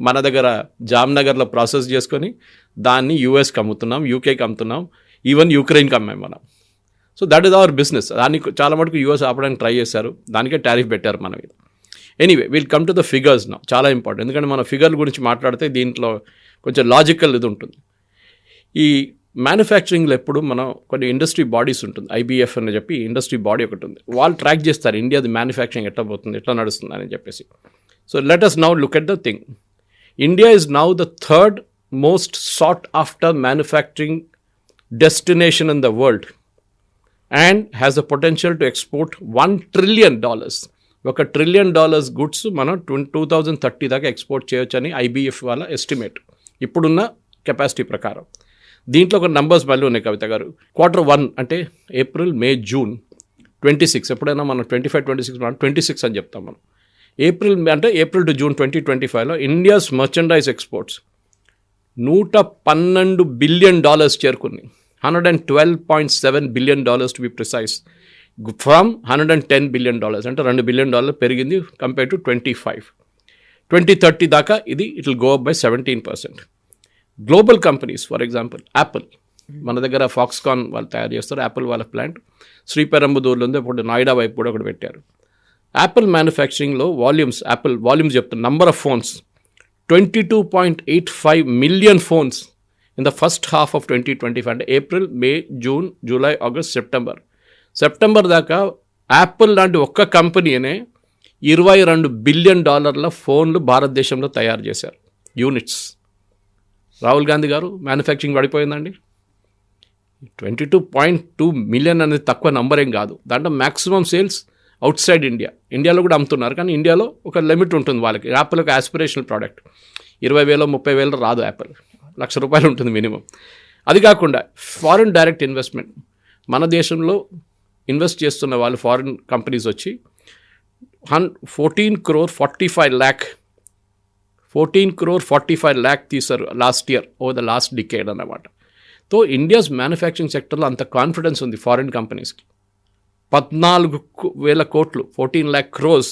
మన దగ్గర జామ్నగర్లో ప్రాసెస్ చేసుకొని దాన్ని యూఎస్కి అమ్ముతున్నాం, యూకేకి అమ్ముతున్నాం, ఈవెన్ యూక్రెయిన్కి అమ్మాము మనం. So that is our business. దానికి చాలా మటుకు యూఎస్ ఆపడానికి ట్రై చేశారు, దానికే టారిఫ్ పెట్టారు మన మీద. Anyway will come to the figures నా, చాలా ఇంపార్టెంట్. ఎందుకంటే మన ఫిగర్ల గురించి మాట్లాడితే దీంట్లో కొంచెం లాజికల్ ఇది ఉంటుంది. ఈ మ్యానుఫ్యాక్చరింగ్లో ఎప్పుడు మనం కొన్ని ఇండస్ట్రీ బాడీస్ ఉంటుంది, IBF అని చెప్పి ఇండస్ట్రీ బాడీ ఒకటి ఉంది. వాళ్ళు ట్రాక్ చేస్తారు ఇండియాది మ్యానుఫ్యాక్చరింగ్ ఎట్లా పోతుంది, ఎట్లా నడుస్తుంది అని చెప్పేసి. So let us now look at the thing. India is now the third most short after manufacturing destination in the world and has the potential to export $1 trillion. ఒక $1 ట్రిలియన్ గుడ్స్ మనం 2030 దాకా export చేయొచ్చు అని IBF వాళ్ళ estimate ఇప్పుడున్న capacity ప్రకారం. దీంట్లో ఒక నంబర్స్ మళ్ళీ ఉన్నాయి కవిత గారు. Q1 అంటే ఏప్రిల్, మే, జూన్ 26, ఎప్పుడైనా మనం 25-26 మనం 26 అని చెప్తాం మనం. ఏప్రిల్ టు జూన్ 2025లో ఇండియాస్ మర్చెండైజ్ ఎక్స్పోర్ట్స్ $112 బిలియన్ చేరుకున్నాయి. $112.7 billion to be precise, from $110 billion, అంటే $2 బిలియన్ పెరిగింది కంపేర్ టు 2030 దాకా ఇది it will go up by 17%. Global companies for example Apple, మన దగ్గర ఫాక్స్కాన్ వాళ్ళు తయారు చేస్తారు, యాపిల్ వాళ్ళ ప్లాంట్ శ్రీపెరంబదూర్లో ఉంది, ఇప్పుడు నాయిడా వైపు కూడా ఒకటి పెట్టారు. యాపిల్ మ్యానుఫ్యాక్చరింగ్లో యాపిల్ వాల్యూమ్స్ చెప్తాను. Number of phones 22.85 million phones in the first half of 2025, అంటే ఏప్రిల్, మే, జూన్, జూలై, ఆగస్ట్, సెప్టెంబర్ దాకా యాపిల్ లాంటి ఒక్క కంపెనీనే $22 బిలియన్ ఫోన్లు భారతదేశంలో తయారు చేశారు, యూనిట్స్. రాహుల్ గాంధీ గారు మ్యానుఫ్యాక్చరింగ్ పడిపోయిందండి. 22.2 మిలియన్ అనేది తక్కువ నంబర్ ఏం కాదు. దాంట్లో మ్యాక్సిమం సేల్స్ అవుట్ సైడ్ ఇండియాలో కూడా అమ్ముతున్నారు, కానీ ఇండియాలో ఒక లిమిట్ ఉంటుంది వాళ్ళకి. యాపిల్ ఒక ఆస్పిరేషనల్ ప్రోడక్ట్, 20,000-30,000 రాదు. యాపిల్ ₹1,00,000 ఉంటుంది మినిమం. అది కాకుండా ఫారిన్ డైరెక్ట్ ఇన్వెస్ట్మెంట్, మన దేశంలో ఇన్వెస్ట్ చేస్తున్న వాళ్ళు ఫారిన్ కంపెనీస్ వచ్చి 14 crore 45 lakh తీశారు last year, over the last decade అన్నమాట. సో ఇండియాస్ మ్యానుఫ్యాక్చరింగ్ సెక్టర్లో అంత కాన్ఫిడెన్స్ ఉంది ఫారిన్ కంపెనీస్కి. 14,000 కోట్లు, 14 lakh crores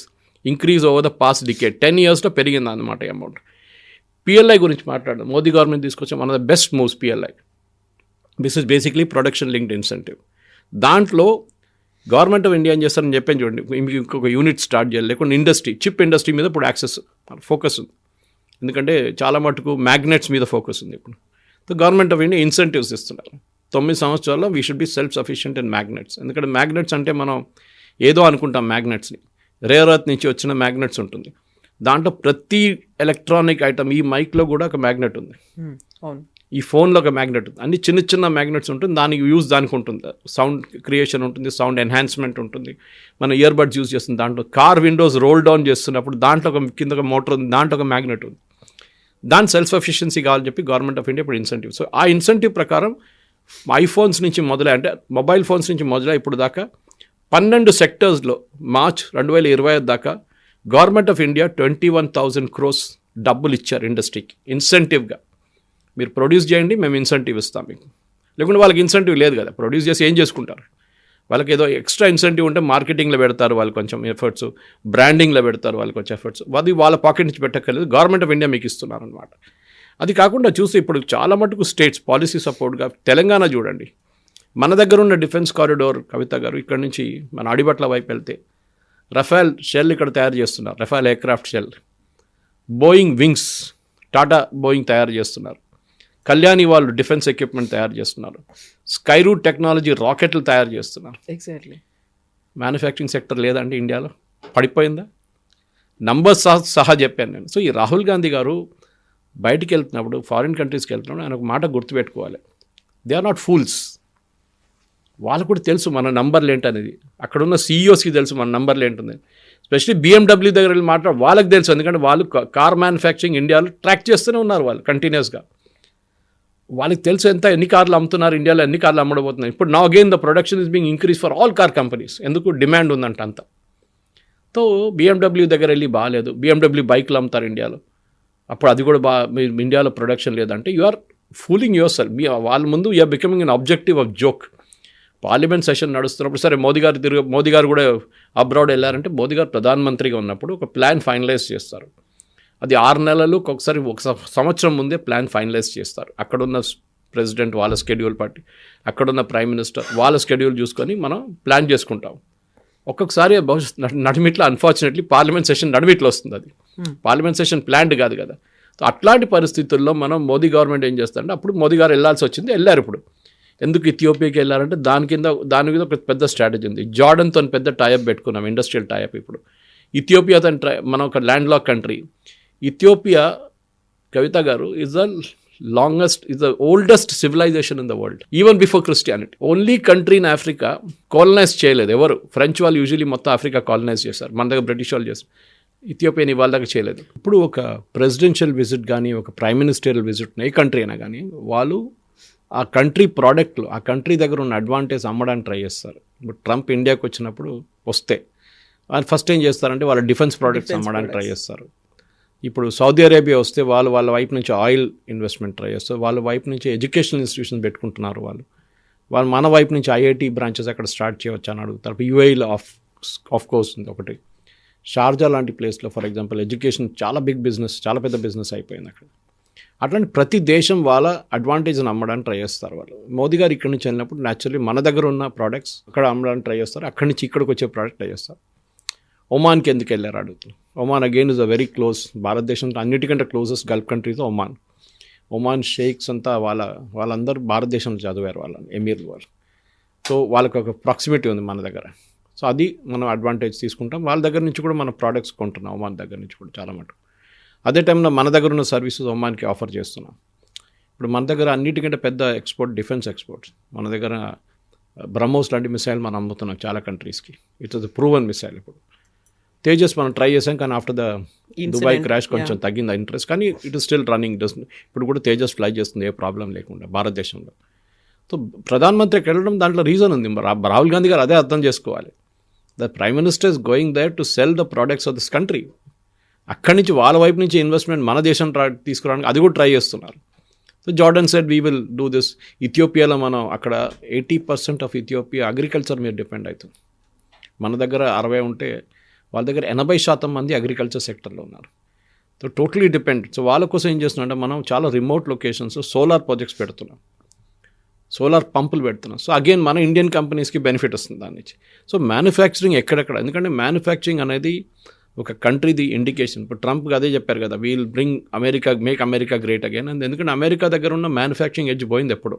increase over the past decade, 10 yearsలో పెరిగింది అన్నమాట అమౌంట్. PLI గురించి మాట్లాడడం, మోదీ గవర్నమెంట్ తీసుకొచ్చే one of the best moves PLI. This is basically production linked incentive. దాంట్లో గవర్నమెంట్ ఆఫ్ ఇండియా ఏం చేస్తారని చెప్పాను చూడండి, మీకు ఇంకొక యూనిట్ స్టార్ట్ చేయాలి, లేకుంటే చిప్ ఇండస్ట్రీ మీద ఇప్పుడు ఫోకస్ ఉంది. ఎందుకంటే చాలా మటుకు మ్యాగ్నెట్స్ మీద ఫోకస్ ఉంది ఇప్పుడు. So government of India incentives ఇస్తున్నారు. 9 సంవత్సరాల్లో we should be self sufficient in magnets. ఎందుకంటే మ్యాగ్నెట్స్ అంటే మనం ఏదో అనుకుంటాం, మ్యాగ్నెట్స్ని రేర్ ఎర్త్ నుంచి వచ్చిన మ్యాగ్నెట్స్ ఉంటుంది. దాంట్లో ప్రతి ఎలక్ట్రానిక్ ఐటమ్, ఈ మైక్లో కూడా ఒక మ్యాగ్నెట్ ఉంది, ఈ ఫోన్లో ఒక మ్యాగ్నెట్ ఉంది, అన్ని చిన్న మ్యాగ్నెట్స్ ఉంటుంది. దానికి దానికి ఉంటుంది, సౌండ్ క్రియేషన్ ఉంటుంది, సౌండ్ ఎన్హాన్స్మెంట్ ఉంటుంది. మన ఇయర్ బడ్స్ యూజ్ చేస్తుంది. దాంట్లో కార్ విండోస్ రోల్ డౌన్ చేస్తున్నప్పుడు దాంట్లో కింద ఒక మోటార్ ఉంది, దాంట్లో ఒక మ్యాగ్నెట్ ఉంది. దాని సెల్ఫ్ సఫిషియన్సీ కావాలని చెప్పి గవర్నమెంట్ ఆఫ్ ఇండియా ఇప్పుడు ఇన్సెంటివ్. సో ఆ ఇన్సెంటివ్ ప్రకారం ఐఫోన్స్ నుంచి మొదలై, అంటే మొబైల్ ఫోన్స్ నుంచి మొదలై ఇప్పుడు దాకా 12 సెక్టర్స్లో మార్చ్ 2025 దాకా గవర్నమెంట్ ఆఫ్ ఇండియా 21,000 crores డబ్బులు ఇచ్చారు ఇండస్ట్రీకి ఇన్సెంటివ్గా. మీరు ప్రొడ్యూస్ చేయండి, మేము ఇన్సెంటివ్ ఇస్తాం మీకు. లేకుంటే వాళ్ళకి ఇన్సెంటివ్ లేదు కదా, ప్రొడ్యూస్ చేసి ఏం చేసుకుంటారు? వాళ్ళకి ఏదో ఎక్స్ట్రా ఇన్సెంటివ్ ఉంటే మార్కెటింగ్లో పెడతారు వాళ్ళు కొంచెం ఎఫర్ట్స్, బ్రాండింగ్లో పెడతారు వాళ్ళు కొంచెం ఎఫర్ట్స్. అది వాళ్ళ పాకెట్ నుంచి పెట్టక్కర్లేదు, గవర్నమెంట్ ఆఫ్ ఇండియా మీకు ఇస్తున్నారు అనమాట. అది కాకుండా చూస్తే ఇప్పుడు చాలా మటుకు స్టేట్స్ పాలసీ సపోర్ట్గా, తెలంగాణ చూడండి, మన దగ్గర ఉన్న డిఫెన్స్ కారిడోర్ కవిత గారు, ఇక్కడ నుంచి మన అడిబట్ల వైపు వెళ్తే రఫేల్ షెల్ ఇక్కడ తయారు చేస్తున్నారు, Rafale aircraft shell. Boeing wings, Tata Boeing తయారు చేస్తున్నారు. కళ్యాణి వాళ్ళు డిఫెన్స్ ఎక్విప్మెంట్ తయారు చేస్తున్నారు. స్కై రూట్ టెక్నాలజీ రాకెట్లు తయారు చేస్తున్నారు. ఎగ్జాక్ట్లీ. మ్యానుఫ్యాక్చరింగ్ సెక్టర్ లేదండి ఇండియాలో, పడిపోయిందా? నంబర్స్ సహా చెప్పాను నేను. సో ఈ రాహుల్ గాంధీ గారు బయటికి వెళ్తున్నప్పుడు, ఫారిన్ కంట్రీస్కి వెళ్తున్నప్పుడు ఆయన ఒక మాట గుర్తుపెట్టుకోవాలి, దే ఆర్ నాట్ ఫూల్స్. వాళ్ళకు కూడా తెలుసు మన నంబర్లు ఏంటనేది, అక్కడున్న సీఈఓస్కి తెలుసు మన నంబర్లు ఏంటనేది. స్పెషల్లీ BMW దగ్గర వెళ్ళి వాళ్ళకి తెలుసు, ఎందుకంటే వాళ్ళు కార్ మ్యానుఫ్యాక్చరింగ్ ఇండియాలో ట్రాక్ చేస్తూనే ఉన్నారు వాళ్ళు కంటిన్యూస్గా. వాళ్ళకి తెలుసు ఎన్ని కార్లు అమ్ముతున్నారు ఇండియాలో, ఎన్ని కార్లు అమ్మడబోతున్నాయి. ఇప్పుడు నా again the production is being increase for all car companies. ఎందుకు? డిమాండ్ ఉందంట అంత. సో BMW దగ్గర వెళ్ళి బాగాలేదు, BMW బైక్లు అమ్ముతారు ఇండియాలో, అప్పుడు అది కూడా మీరు ఇండియాలో ప్రొడక్షన్ లేదంటే you are fooling yourself. వాళ్ళ ముందు you are becoming an objective of joke. Parliament session నడుస్తున్నప్పుడు సరే మోదీ గారు కూడా అబ్రాడ్ వెళ్ళారంటే, మోదీ గారు ప్రధానమంత్రిగా ఉన్నప్పుడు ఒక ప్లాన్ ఫైనలైజ్ చేస్తారు. అది 6 నెలలు ఒకసారి, ఒక సంవత్సరం ముందే ప్లాన్ ఫైనలైజ్ చేస్తారు. అక్కడున్న ప్రెసిడెంట్ వాళ్ళ స్కెడ్యూల్ బట్టి, అక్కడున్న ప్రైమ్ మినిస్టర్ వాళ్ళ స్కెడ్యూల్ చూసుకొని మనం ప్లాన్ చేసుకుంటాం. ఒక్కొక్కసారి నడిమిట్లో అన్ఫార్చునేట్లీ పార్లమెంట్ సెషన్ నడిమిట్లో వస్తుంది. అది పార్లమెంట్ సెషన్ ప్లాన్డ్ కాదు కదా. సో అట్లాంటి పరిస్థితుల్లో మనం మోదీ గవర్నమెంట్ ఏం చేస్తారంటే, అప్పుడు మోదీ గారు వెళ్ళాల్సి వచ్చింది, వెళ్ళారు. ఇప్పుడు ఎందుకు ఇథియోపియాకి వెళ్ళారంటే దాని మీద ఒక పెద్ద స్ట్రాటజీ ఉంది. జార్డన్తో పెద్ద టైఅప్ పెట్టుకున్నాం, ఇండస్ట్రియల్ టైఅప్. ఇప్పుడు ఇథియోపియాతో మనం ఒక ల్యాండ్ లాక్ కంట్రీ. ఇథియోపియా, కవిత గారు, is the oldest civilisation in the world, even before Christianity. Only country in Africa colonise చేయలేదు ఎవరు. ఫ్రెంచ్ వాళ్ళు యూజువలీ మొత్తం ఆఫ్రికా కాలనైజ్ చేశారు, మన దగ్గర బ్రిటిష్ వాళ్ళు చేశారు. ఇథియోపియాని వాళ్ళ దగ్గర చేయలేదు. ఇప్పుడు ఒక ప్రెసిడెన్షియల్ విజిట్ కానీ, ఒక ప్రైమ్ మినిస్టరియల్ విజిట్, ఏ కంట్రీ అయినా కానీ, వాళ్ళు ఆ కంట్రీ ప్రోడక్ట్లు, ఆ కంట్రీ దగ్గర ఉన్న అడ్వాంటేజ్ అమ్మడానికి ట్రై చేస్తారు. ఇప్పుడు ట్రంప్ ఇండియాకి వచ్చినప్పుడు వస్తే వాళ్ళు ఫస్ట్ ఏం చేస్తారంటే వాళ్ళ డిఫెన్స్ ప్రోడక్ట్స్ అమ్మడానికి ట్రై చేస్తారు. ఇప్పుడు సౌదీ అరేబియా వస్తే వాళ్ళ వైపు నుంచి ఆయిల్ ఇన్వెస్ట్మెంట్ ట్రై చేస్తారు, వాళ్ళ వైపు నుంచి ఎడ్యుకేషనల్ ఇన్స్టిట్యూషన్ పెట్టుకుంటున్నారు. వాళ్ళు మన వైపు నుంచి IIT బ్రాంచెస్ అక్కడ స్టార్ట్ చేయవచ్చు అని అడుగుతారు. UAEలో ఆఫ్ కోర్స్ ఉంది ఒకటి. షార్జా లాంటి ప్లేస్లో ఫర్ ఎగ్జాంపుల్ ఎడ్యుకేషన్ చాలా పెద్ద బిజినెస్ అయిపోయింది అక్కడ. అట్లాంటి ప్రతి దేశం వాళ్ళ అడ్వాంటేజ్ని అమ్మడానికి ట్రై చేస్తారు వాళ్ళు. మోదీ గారు ఇక్కడి నుంచి వెళ్ళినప్పుడు న్యాచురల్లీ మన దగ్గర ఉన్న ప్రోడక్ట్స్ అక్కడ అమ్మడానికి ట్రై చేస్తారు, అక్కడి నుంచి ఇక్కడికి వచ్చే ప్రోడక్ట్ ట్రై చేస్తారు. ఒమాన్కి ఎందుకు వెళ్ళారు అడుగుతున్నారు. Oman again is a very close, భారతదేశంతో అన్నిటికంటే closest Gulf countries Oman shakes అంతా వాళ్ళందరూ భారతదేశంలో చదివారు, వాళ్ళ ఎమీర్లు వాళ్ళు. సో వాళ్ళకి ఒక ప్రాక్సిమిటీ ఉంది మన దగ్గర. సో అది మనం అడ్వాంటేజ్ తీసుకుంటాం. వాళ్ళ దగ్గర నుంచి కూడా మన ప్రోడక్ట్స్ కొంటున్నాం, ఒమాన్ దగ్గర నుంచి కూడా చాలా మటుకు. అదే టైంలో మన దగ్గర ఉన్న సర్వీసెస్ ఒమాన్కి ఆఫర్ చేస్తున్నాం. ఇప్పుడు మన దగ్గర అన్నిటికంటే పెద్ద డిఫెన్స్ ఎక్స్పోర్ట్స్ మన దగ్గర. బ్రహ్మోస్ లాంటి మిసైల్ మనం అమ్ముతున్నాం చాలా కంట్రీస్కి. It is proven missile. ఇప్పుడు తేజస్ మనం ట్రై చేసాం, కానీ ఆఫ్టర్ ద దుబాయ్ క్రాష్ కొంచెం తగ్గింది ఇంట్రెస్ట్, కానీ ఇట్ ఇస్ స్టిల్ రన్నింగ్. ఇప్పుడు కూడా తేజస్ ఫ్లై చేస్తుంది ఏ ప్రాబ్లం లేకుండా భారతదేశంలో. సో ప్రధానమంత్రికి వెళ్ళడం దాంట్లో రీజన్ ఉంది. రాహుల్ గాంధీ గారు అదే అర్థం చేసుకోవాలి. The prime minister is going there to sell the products of this country. అక్కడి నుంచి వాళ్ళ వైపు నుంచి ఇన్వెస్ట్మెంట్ మన దేశం తీసుకురావడానికి అది కూడా ట్రై చేస్తున్నారు. So Jordan said we will do this. ఇథియోపియాలో మనం అక్కడ 80% ఆఫ్ ఇథియోపియా అగ్రికల్చర్ మీద డిపెండ్ అవుతుంది. మన దగ్గర 60 ఉంటే వాళ్ళ దగ్గర 80% మంది అగ్రికల్చర్ సెక్టర్లో ఉన్నారు. So totally depend. సో వాళ్ళ కోసం ఏం చేస్తున్నాం, మనం చాలా రిమోట్ లొకేషన్స్ సోలార్ ప్రాజెక్ట్స్ పెడుతున్నాం, సోలార్ పంపులు పెడుతున్నాం. సో అగైన్ మన ఇండియన్ కంపెనీస్కి బెనిఫిట్ వస్తుంది దాని నుంచి. సో మ్యానుఫ్యాక్చరింగ్ ఎక్కడెక్కడ, ఎందుకంటే మ్యానుఫ్యాక్చరింగ్ అనేది ఒక కంట్రీది ఇండికేషన్. ఇప్పుడు ట్రంప్ అదే చెప్పారు కదా, wheel bring make America great again అని. ఎందుకంటే అమెరికా దగ్గర ఉన్న మ్యానుఫ్యాక్చరింగ్ ఎడ్జ్ పోయింది ఎప్పుడు.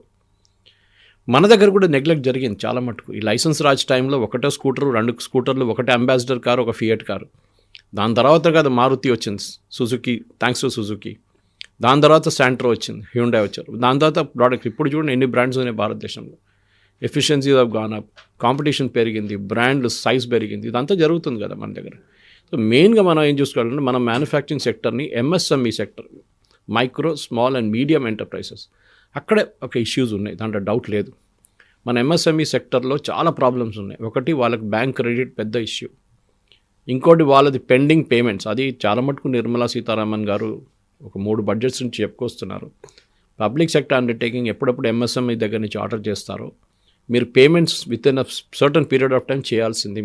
మన దగ్గర కూడా నెగ్లెక్ట్ జరిగింది చాలా మటుకు. ఈ లైసెన్స్ రాజ్ టైంలో 1 scooter 2 స్కూటర్లు, 1 ambassador car, 1 fiat car. దాని తర్వాత కదా మారుతి వచ్చింది, సుజుకి, థ్యాంక్స్ టు సుజుకి. దాని తర్వాత శాంట్రో వచ్చింది, హ్యూండై వచ్చారు. దాని తర్వాత ప్రోడక్ట్ ఇప్పుడు చూడండి ఎన్ని బ్రాండ్స్ ఉన్నాయి భారతదేశంలో. Efficiency of gone up, competition పెరిగింది, బ్రాండ్లు సైజ్ పెరిగింది. ఇదంతా జరుగుతుంది కదా మన దగ్గర. సో మెయిన్గా మనం ఏం చూసుకోవాలంటే మన మ్యానుఫ్యాక్చరింగ్ సెక్టర్ని MSME sector, micro small and medium enterprises, అక్కడే ఒక ఇష్యూస్ ఉన్నాయి, దాంట్లో డౌట్ లేదు. మన MSME సెక్టర్లో చాలా ప్రాబ్లమ్స్ ఉన్నాయి. ఒకటి వాళ్ళకి బ్యాంక్ క్రెడిట్ పెద్ద ఇష్యూ, ఇంకోటి వాళ్ళది పెండింగ్ పేమెంట్స్. అది చాలా మటుకు నిర్మలా సీతారామన్ గారు ఒక 3 బడ్జెట్స్ నుంచి చెప్పుకొస్తున్నారు. పబ్లిక్ సెక్టర్ అండర్టేకింగ్ ఎప్పుడప్పుడు MSME దగ్గర నుంచి ఆర్డర్ చేస్తారో మీరు payments with in a certain period of time చేయాల్సింది.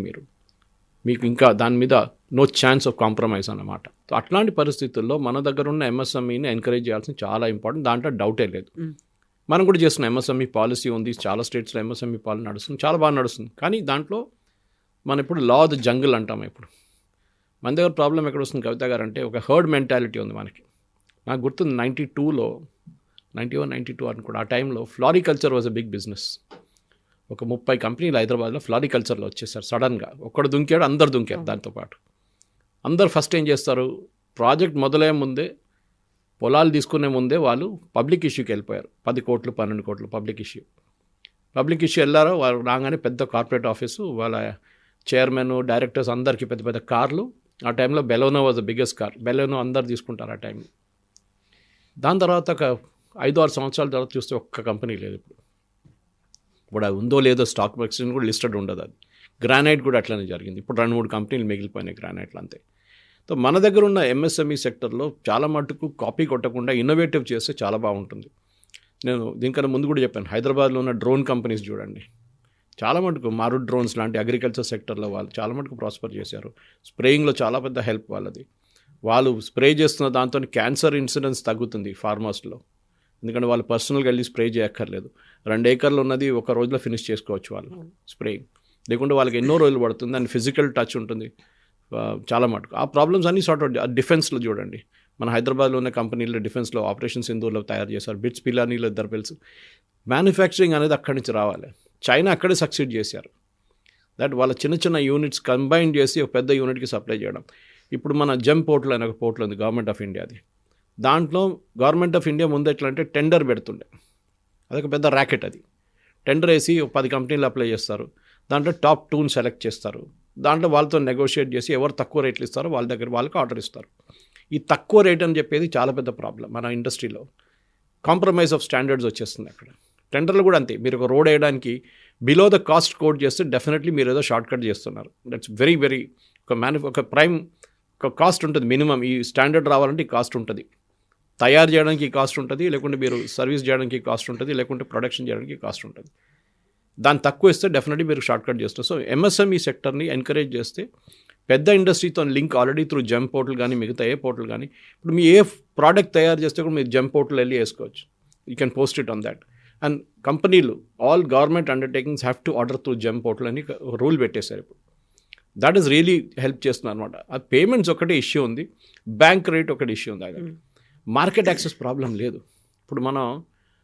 మీకు ఇంకా దాని మీద నో ఛాన్స్ ఆఫ్ కాంప్రమైజ్ అన్నమాట. సో అట్లాంటి పరిస్థితుల్లో మన దగ్గర ఉన్న MSMEని ఎంకరేజ్ చేయాల్సింది చాలా ఇంపార్టెంట్, దాంట్లో డౌటే లేదు. మనం కూడా చేస్తున్నాం. MSME పాలసీ ఉంది, చాలా స్టేట్స్లో MSME పాలసీ నడుస్తుంది, చాలా బాగా నడుస్తుంది. కానీ దాంట్లో మనం ఇప్పుడు లా ఆఫ్ ద జంగిల్ అంటాం. ఇప్పుడు మన దగ్గర ప్రాబ్లం ఎక్కడ వస్తుంది కవిత గారు అంటే, ఒక హర్డ్ మెంటాలిటీ ఉంది మనకి. నాకు గుర్తుంది 92 అనుకోండి, ఆ టైంలో ఫ్లారికల్చర్ వాజ్ అ బిగ్ బిజినెస్. ఒక 30 కంపెనీలు హైదరాబాద్లో ఫ్లారికల్చర్లో వచ్చేసారు సడన్గా. ఒక్కడు దుంకాడు, అందరు దుంకారు దాంతోపాటు. అందరు ఫస్ట్ ఏం చేస్తారు, ప్రాజెక్ట్ మొదలయ్యే ముందే, పొలాలు తీసుకునే ముందే వాళ్ళు పబ్లిక్ ఇష్యూకి వెళ్ళిపోయారు. 10 కోట్లు 12 కోట్లు పబ్లిక్ ఇష్యూ వెళ్ళారో వాళ్ళు రాగానే పెద్ద కార్పొరేట్ ఆఫీసు, వాళ్ళ చైర్మన్ డైరెక్టర్స్ అందరికీ పెద్ద పెద్ద కార్లు. ఆ టైంలో Baleno was the biggest car. Baleno అందరు తీసుకుంటారు ఆ టైంలో. దాని తర్వాత ఒక 5-6 సంవత్సరాల తర్వాత చూస్తే ఒక్క కంపెనీ లేదు ఇప్పుడు అది ఉందో లేదో స్టాక్ ఎక్స్చేంజ్ కూడా లిస్టెడ్ ఉండదు. అది గ్రానైట్ కూడా అట్లనే జరిగింది. ఇప్పుడు 2-3 కంపెనీలు మిగిలిపోయినాయి గ్రానైట్లు అంతే. సో మన దగ్గర ఉన్న ఎంఎస్ఎంఈ సెక్టర్లో చాలా మటుకు కాపీ కొట్టకుండా ఇన్నోవేటివ్ చేస్తే చాలా బాగుంటుంది. నేను దీనికన్నా ముందు కూడా చెప్పాను, హైదరాబాద్లో ఉన్న డ్రోన్ కంపెనీస్ చూడండి, చాలా మటుకు మారుడ్ డ్రోన్స్ లాంటి అగ్రికల్చర్ సెక్టర్లో వాళ్ళు చాలా మటుకు ప్రాస్పర్ చేశారు. స్ప్రేయింగ్లో చాలా పెద్ద హెల్ప్ వాళ్ళది. వాళ్ళు స్ప్రే చేస్తున్న దాంతో క్యాన్సర్ ఇన్సిడెన్స్ తగ్గుతుంది ఫార్మర్స్లో, ఎందుకంటే వాళ్ళు పర్సనల్గా వెళ్ళి స్ప్రే చేయక్కర్లేదు. 2 ఏకర్లు ఉన్నది ఒక రోజులో ఫినిష్ చేసుకోవచ్చు వాళ్ళు స్ప్రేయింగ్. లేకుంటే వాళ్ళకి ఎన్నో రోజులు పడుతుంది అండ్ ఫిజికల్ టచ్ ఉంటుంది చాలా మటుకు. ఆ ప్రాబ్లమ్స్ అన్నీ సార్ట్ అవుట్. డిఫెన్స్లో చూడండి, మన హైదరాబాద్లో ఉన్న కంపెనీలో డిఫెన్స్లో ఆపరేషన్ సింధూర్లో తయారు చేశారు, బిట్స్ పిలానీలో ఇద్దరు పిల్స్. మ్యానుఫ్యాక్చరింగ్ అనేది అక్కడి నుంచి రావాలి. చైనా అక్కడే సక్సీడ్ చేశారు. దట్ వాళ్ళ చిన్న చిన్న యూనిట్స్ కంబైన్ చేసి ఒక పెద్ద యూనిట్కి సప్లై చేయడం. ఇప్పుడు మన జెమ్ పోర్టల్ అనే ఒక పోర్టల్ ఉంది గవర్నమెంట్ ఆఫ్ ఇండియాది. దాంట్లో గవర్నమెంట్ ఆఫ్ ఇండియా ముందు ఎట్లా అంటే టెండర్ పెడుతుండే, అదొక పెద్ద ర్యాకెట్. అది టెండర్ వేసి 10 కంపెనీలు అప్లై చేస్తారు, దాంట్లో టాప్ 2ని సెలెక్ట్ చేస్తారు, దాంట్లో వాళ్ళతో నెగోషియేట్ చేసి ఎవరు తక్కువ రేట్లు ఇస్తారో వాళ్ళ దగ్గర వాళ్ళకి ఆర్డర్ ఇస్తారు. ఈ తక్కువ రేట్ అని చెప్పేది చాలా పెద్ద ప్రాబ్లం మన ఇండస్ట్రీలో. కాంప్రమైజ్ ఆఫ్ స్టాండర్డ్స్ వచ్చేస్తుంది అక్కడ. టెండర్లు కూడా అంతే, మీరు ఒక రోడ్ వేయడానికి బిలో ద కాస్ట్ కోడ్ చేస్తే డెఫినెట్లీ మీరు ఏదో షార్ట్ కట్ చేస్తున్నారు. దట్స్ వెరీ వెరీ ఒక ప్రైమ్ ఒక కాస్ట్ ఉంటుంది మినిమం. ఈ స్టాండర్డ్ రావాలంటే ఈ కాస్ట్ ఉంటుంది, తయారు చేయడానికి కాస్ట్ ఉంటుంది, లేకుంటే మీరు సర్వీస్ చేయడానికి కాస్ట్ ఉంటుంది, లేకుంటే ప్రొడక్షన్ చేయడానికి కాస్ట్ ఉంటుంది. దాన్ని తక్కువ ఇస్తే డెఫినెట్లీ మీరు షార్ట్ కట్ చేస్తారు. సో ఎంఎస్ఎంఈ సెక్టర్ని ఎంకరేజ్ చేస్తే పెద్ద ఇండస్ట్రీతో link already through GeM portal కానీ మిగతా ఏ పోర్టల్ కానీ, ఇప్పుడు మీ ఏ ప్రోడక్ట్ తయారు చేస్తే కూడా మీరు జెమ్ పోర్టల్ వెళ్ళి వేసుకోవచ్చు. You can post it on that. And కంపెనీలు all government undertakings have to order through GeM portal అని రూల్ పెట్టేశారు ఇప్పుడు. దట్ ఈస్ రియలీ హెల్ప్ చేస్తున్నారు అనమాట. ఆ పేమెంట్స్ ఒకటే ఇష్యూ ఉంది, బ్యాంక్ రేట్ ఒకటి ఇష్యూ ఉంది. అది మార్కెట్ యాక్సెస్ ప్రాబ్లం లేదు. ఇప్పుడు మనం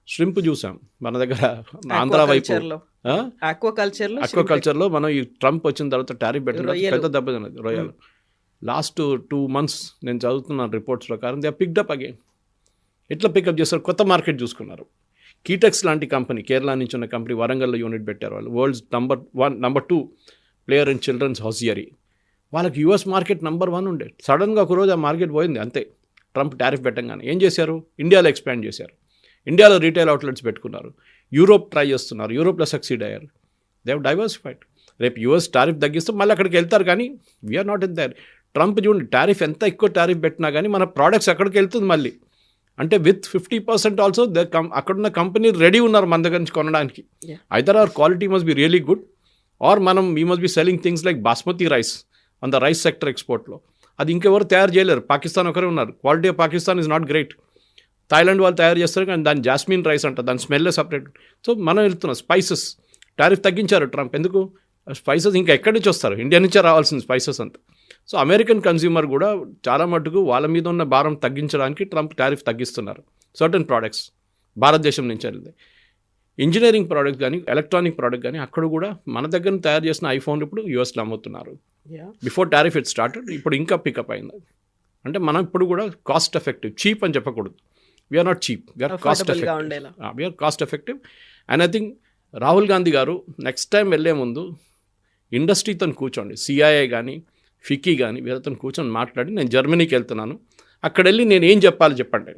ష్రింప్ చూసాం మన దగ్గర ఆంధ్ర వైపు, ఆక్వాకల్చర్లో మనం ఈ ట్రంప్ వచ్చిన తర్వాత టారిఫ్ పెట్టిన పెద్ద దెబ్బ తిన్నది రొయ్యలు. లాస్ట్ 2 months నేను చదువుతున్నాను రిపోర్ట్స్ ప్రకారం దే పిక్డప్ అగైన్. ఎట్లా పికప్ చేస్తారు, కొత్త మార్కెట్ చూసుకున్నారు. కీటెక్స్ లాంటి కంపెనీ, కేరళ నుంచి ఉన్న కంపెనీ వరంగల్లో యూనిట్ పెట్టారు వాళ్ళు. World's number 2 player in children's hosiery. వాళ్ళకి యూఎస్ మార్కెట్ నెంబర్ 1 ఉండే. సడన్గా ఒకరోజు ఆ మార్కెట్ పోయింది అంతే. ట్రంప్ టారిఫ్ పెట్టంగానే ఏం చేశారు, ఇండియాలో ఎక్స్పాండ్ చేశారు. ఇండియాలో రీటైల్ అవుట్లెట్స్ పెట్టుకున్నారు. యూరోప్ ట్రై చేస్తున్నారు, యూరోప్లో సక్సీడ్ అయ్యారు. They have diversified. రేపు యూఎస్ టారిఫ్ తగ్గిస్తే మళ్ళీ అక్కడికి వెళ్తారు, కానీ we are not in there. Trump చూడండి, టారిఫ్ ఎంత ఎక్కువ టారిఫ్ పెట్టినా కానీ మన ప్రోడక్ట్స్ అక్కడికి వెళ్తుంది మళ్ళీ. అంటే విత్ 50% ఆల్సో అక్కడున్న కంపెనీ రెడీ ఉన్నారు మన దగ్గర నుంచి కొనడానికి. Either our quality must be really good or we must be selling things like basmati rice on the rice sector ఎక్స్పోర్ట్లో. అది ఇంకెవరు తయారు చేయలేరు, పాకిస్తాన్ ఒకరే ఉన్నారు. Quality of Pakistan is not great. Thailand వాళ్ళు తయారు చేస్తారు, కానీ దాని జాస్మిన్ రైస్ అంట, దాని స్మెల్లే సపరేట్. సో మనం వెళ్తున్నాం. స్పైసెస్ టారిఫ్ తగ్గించారు ట్రంప్. ఎందుకు, స్పైసెస్ ఇంకా ఎక్కడి నుంచి వస్తారు, ఇండియా నుంచే రావాల్సింది స్పైసెస్ అంతా. సో అమెరికన్ కన్స్యూమర్ కూడా చాలా మటుకు వాళ్ళ మీద ఉన్న భారం తగ్గించడానికి ట్రంప్ టారిఫ్ తగ్గిస్తున్నారు. సర్టన్ ప్రోడక్ట్స్ భారతదేశం నుంచి వెళ్ళింది. ఇంజనీరింగ్ ప్రోడక్ట్ కానీ ఎలక్ట్రానిక్ ప్రోడక్ట్ కానీ అక్కడ కూడా మన దగ్గర తయారు చేసిన ఐఫోన్ ఇప్పుడు యూఎస్లో అమ్ముతున్నారు. Before tariff it started. ఇప్పుడు ఇంకా పికప్ అయింది. అంటే మనం ఇప్పుడు కూడా కాస్ట్ ఎఫెక్టివ్, చీప్ అని చెప్పకూడదు. We are not cheap, we are cost effective. We are cost effective. And I think Rahul Gandhi గారు నెక్స్ట్ టైం వెళ్ళే ముందు ఇండస్ట్రీతో కూర్చోండి, సిఐఐ కానీ ఫికీ కానీ వీళ్ళతో కూర్చొని మాట్లాడి, నేను జర్మనీకి వెళ్తున్నాను, అక్కడ వెళ్ళి నేను ఏం చెప్పాలి చెప్పండి.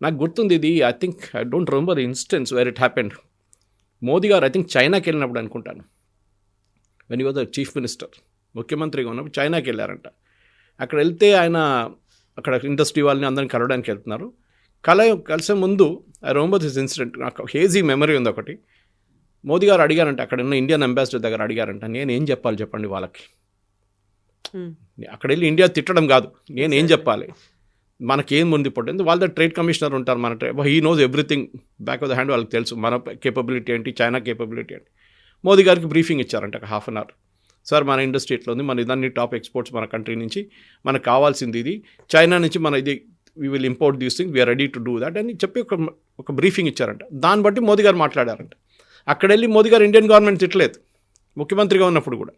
నాకు గుర్తుంది ఇది, I think I don't remember instance wear it happened. Modi గారు ఐ థింక్ చైనాకి వెళ్ళినప్పుడు అనుకుంటాను, when you was the chief minister, ముఖ్యమంత్రిగా ఉన్నప్పుడు చైనాకి వెళ్ళారంట. అక్కడ వెళ్తే ఆయన అక్కడ ఇండస్ట్రీ వాళ్ళని అందరిని కలవడానికి వెళ్తున్నారు. కలిసే ముందు ఐ రిమెంబర్ దిస్ ఇన్సిడెంట్, నాకు హేజీ మెమరీ ఉంది ఒకటి. మోదీ గారు అడిగారంట, అక్కడ ఉన్న ఇండియన్ అంబాసిడర్ దగ్గర అడిగారంట, నేను ఏం చెప్పాలి చెప్పండి వాళ్ళకి. అక్కడ వెళ్ళి ఇండియా తిట్టడం కాదు, నేను ఏం చెప్పాలి, మనకేం ముందు ఇప్పుడు వాళ్ళ ట్రేడ్ కమిషనర్ ఉంటారు, మన he knows everything back of the hand, వాళ్ళకి తెలుసు మన కేపబిలిటీ ఏంటి, చైనా కేపబిలిటీ ఏంటి. మోదీ గారికి బ్రీఫింగ్ ఇచ్చారంట ఒక 1/2 hour. సార్ మన ఇండస్ట్రీ ఎట్లా ఉంది, మన ఇదాన్ని టాప్ ఎక్స్పోర్ట్స్ మన కంట్రీ నుంచి, మనకు కావాల్సింది ఇది, చైనా నుంచి మన ఇది we will import these things, we are ready to do that అని చెప్పి ఒక బ్రీఫింగ్ ఇచ్చారంట. దాన్ని బట్టి మోదీ గారు మాట్లాడారంట. అక్కడ వెళ్ళి మోదీ గారు ఇండియన్ గవర్నమెంట్ తిట్టలేదు ముఖ్యమంత్రిగా ఉన్నప్పుడు కూడా.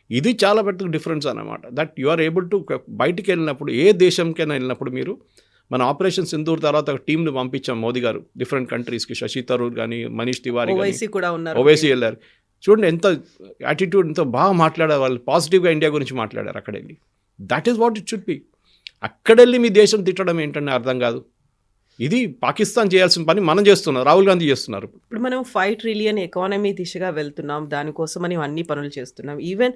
ఇది చాలా పెద్ద డిఫరెన్స్ అన్నమాట. That you are able to బయటికి వెళ్ళినప్పుడు ఏ దేశంకైనా వెళ్ళినప్పుడు మీరు మన ఆపరేషన్ సింధూర్ తర్వాత ఒక టీంని పంపించాం మోదీ గారు డిఫరెంట్ కంట్రీస్కి. శశి థరూర్ కానీ మనీష్ తివారీ ఓవైసీ కూడా ఉన్నారు, ఓవైసీ వెళ్ళారు. చూడండి ఎంత యాటిట్యూడ్, ఎంత బాగా మాట్లాడారు వాళ్ళు, పాజిటివ్గా ఇండియా గురించి మాట్లాడారు అక్కడ వెళ్ళి. That is what it should be. అక్కడ వెళ్ళి మీ దేశం తిట్టడం ఏంటంటే అర్థం కాదు. ఇది పాకిస్తాన్ చేయాల్సిన పని మనం చేస్తున్నాం, రాహుల్ గాంధీ చేస్తున్నారు. ఇప్పుడు మనం 5 ట్రిలియన్ ఎకానమీ దిశగా వెళ్తున్నాం, దానికోసం మనం అన్ని పనులు చేస్తున్నాం. ఈవెన్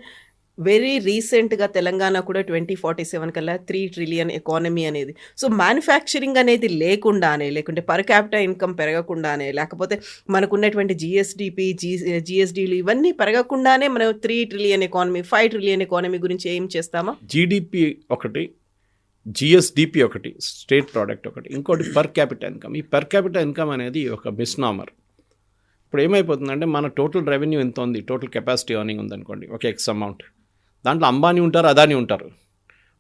వెరీ రీసెంట్గా తెలంగాణ కూడా 2047 కల్లా 3 ట్రిలియన్ ఎకానమీ అనేది. సో మ్యానుఫ్యాక్చరింగ్ అనేది లేకుంటే పర్ క్యాపిటల్ ఇన్కమ్ పెరగకుండానే, లేకపోతే మనకున్నటువంటి జిఎస్డీలు ఇవన్నీ పెరగకుండానే మనం 3 ట్రిలియన్ ఎకానమీ 5 ట్రిలియన్ ఎకానమీ గురించి ఏం చేస్తామా? జీడిపి ఒకటి, జిఎస్డిపి ఒకటి, స్టేట్ ప్రోడక్ట్ ఒకటి, ఇంకోటి పర్ క్యాపిటల్ ఇన్కమ్. ఈ పర్ క్యాపిటల్ ఇన్కమ్ అనేది ఒక మిస్నామర్. ఇప్పుడు ఏమైపోతుందంటే మన టోటల్ రెవెన్యూ ఎంత ఉంది, టోటల్ కెపాసిటీ ఎర్నింగ్ ఉందనుకోండి, ఒక ఎక్స్ అమౌంట్. దాంట్లో అంబానీ ఉంటారు, అదానీ ఉంటారు.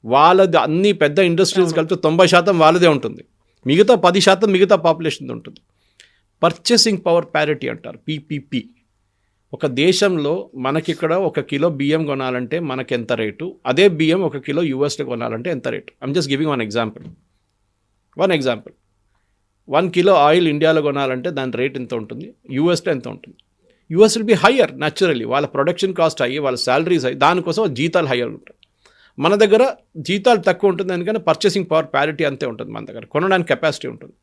వాళ్ళది అన్ని పెద్ద ఇండస్ట్రీస్ కలిపితే 90% వాళ్ళదే ఉంటుంది, మిగతా 10% మిగతా పాపులేషన్ ఉంటుంది. పర్చేసింగ్ పవర్ ప్యారిటీ అంటారు, పీపీపీ. ఒక దేశంలో మనకిక్కడ 1 కిలో బియ్యం కొనాలంటే మనకి ఎంత రేటు, అదే బియ్యం 1 కిలో యూఎస్లో కొనాలంటే ఎంత rate. I'm just giving one example. 1 kilo oil ఇండియాలో కొనాలంటే దాని రేట్ ఎంత ఉంటుంది, యూఎస్లో ఎంత ఉంటుంది. US will be higher naturally, వాళ్ళ ప్రొడక్షన్ కాస్ట్ అయ్యి, వాళ్ళ శాలరీస్ అయ్యి, దానికోసం జీతాలు హయ్యర్ ఉంటాయి. మన దగ్గర జీతాలు తక్కువ ఉంటుంది, అందుకని పర్చేసింగ్ పవర్ ప్యారిటీ అంతే ఉంటుంది. మన దగ్గర కొనడానికి కెపాసిటీ ఉంటుంది.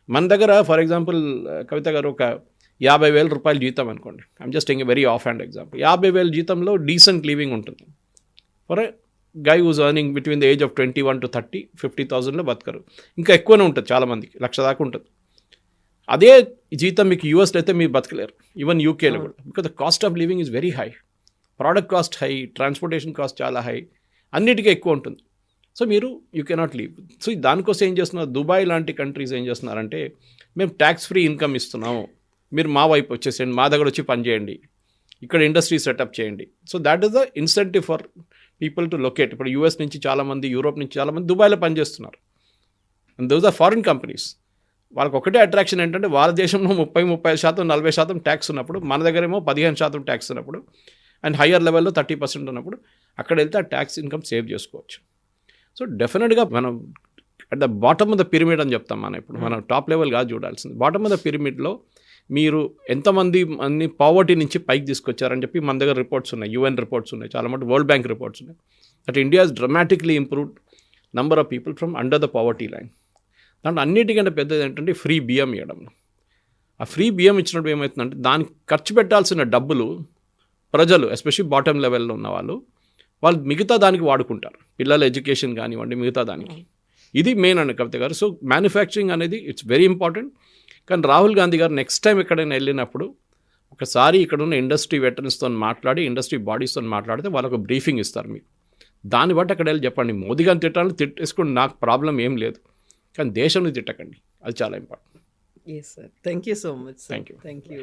మన దగ్గర ఫర్ ఎగ్జాంపుల్ కవిత గారు ఒక 50,000 రూపాయలు జీతం అనుకోండి, I'm just taking a very off hand example. 50,000 జీతంలో డీసెంట్ లివింగ్ ఉంటుంది. For a guy whose earning between the age of 21 to 30, 50,000లో బతకరు. ఇంకా ఎక్కువనే ఉంటుంది, చాలామందికి 1,00,000 దాకా ఉంటుంది. అదే జీతం మీకు యూఎస్లో అయితే మీరు బతకలేరు, ఈవెన్ యూకేలో కూడా. Because the cost of living is very high, product cost high, transportation cost చాలా హై, అన్నిటికీ ఎక్కువ ఉంటుంది. సో మీరు యూ కెనాట్ లీవ్. సో దానికోసం ఏం చేస్తున్నారు, దుబాయ్ లాంటి కంట్రీస్ ఏం చేస్తున్నారంటే, మేము ట్యాక్స్ ఫ్రీ ఇన్కమ్ ఇస్తున్నాము, మీరు మా వైపు వచ్చేసేయండి, మా దగ్గర వచ్చి పని చేయండి, ఇక్కడ ఇండస్ట్రీ సెటప్ చేయండి. So that is the incentive for people to locate. ఇప్పుడు యూఎస్ నుంచి చాలామంది, యూరోప్ నుంచి చాలామంది దుబాయ్లో పనిచేస్తున్నారు. And those are foreign companies. వాళ్ళకి ఒకటే అట్రాక్షన్ ఏంటంటే, వాళ్ళ దేశంలో 30-35%, 40% ట్యాక్స్ ఉన్నప్పుడు, మన దగ్గరేమో 15% ట్యాక్స్ ఉన్నప్పుడు, అండ్ హయ్యర్ లెవెల్లో 30% ఉన్నప్పుడు అక్కడ వెళ్తే ఆ ట్యాక్స్ ఇన్కమ్ సేవ్ చేసుకోవచ్చు. సో డెఫినెట్గా మనం at the bottom of the pyramid అని చెప్తాం మనం. ఇప్పుడు మనం టాప్ లెవెల్ కాదు చూడాల్సింది, బాటమ్ ఆఫ్ ద పిరమిడ్లో మీరు ఎంతమంది పావర్టీ నుంచి పైకి తీసుకొచ్చారని చెప్పి మన దగ్గర రిపోర్ట్స్ ఉన్నాయి, యూఎన్ రిపోర్ట్స్ ఉన్నాయి, చాలా మటు వరల్డ్ బ్యాంక్ రిపోర్ట్స్ ఉన్నాయి. That India has డ్రమాటిక్లీ improved number of people from under the poverty line. దాంట్లో అన్నిటికంటే పెద్దది ఏంటంటే ఫ్రీ బియ్యం ఇవ్వడం. ఆ ఫ్రీ బియ్యం ఇచ్చినప్పుడు ఏమవుతుందంటే, దానికి ఖర్చు పెట్టాల్సిన డబ్బులు ప్రజలు, ఎస్పెషల్లీ బాటమ్ లెవెల్లో ఉన్న వాళ్ళు మిగతా దానికి వాడుకుంటారు, పిల్లల ఎడ్యుకేషన్ కానివ్వండి, మిగతా దానికి. ఇది మెయిన్ అండి కవిత గారు. సో మ్యానుఫ్యాక్చరింగ్ అనేది ఇట్స్ వెరీ ఇంపార్టెంట్. కానీ రాహుల్ గాంధీ గారు నెక్స్ట్ టైం ఎక్కడైనా వెళ్ళినప్పుడు ఒకసారి ఇక్కడ ఉన్న ఇండస్ట్రీ వెటరన్స్తో మాట్లాడి, ఇండస్ట్రీ బాడీస్తో మాట్లాడితే వాళ్ళకు బ్రీఫింగ్ ఇస్తారు మీకు. దాన్ని బట్టి అక్కడ వెళ్ళి చెప్పండి, మోదీ గారిని తిట్టాలని తిట్టేసుకోండి, నాకు ప్రాబ్లం ఏం లేదు, కానీ దేశంని తిట్టకండి, అది చాలా important. Yes, sir. Thank you so much, sir. Thank you. Thank you.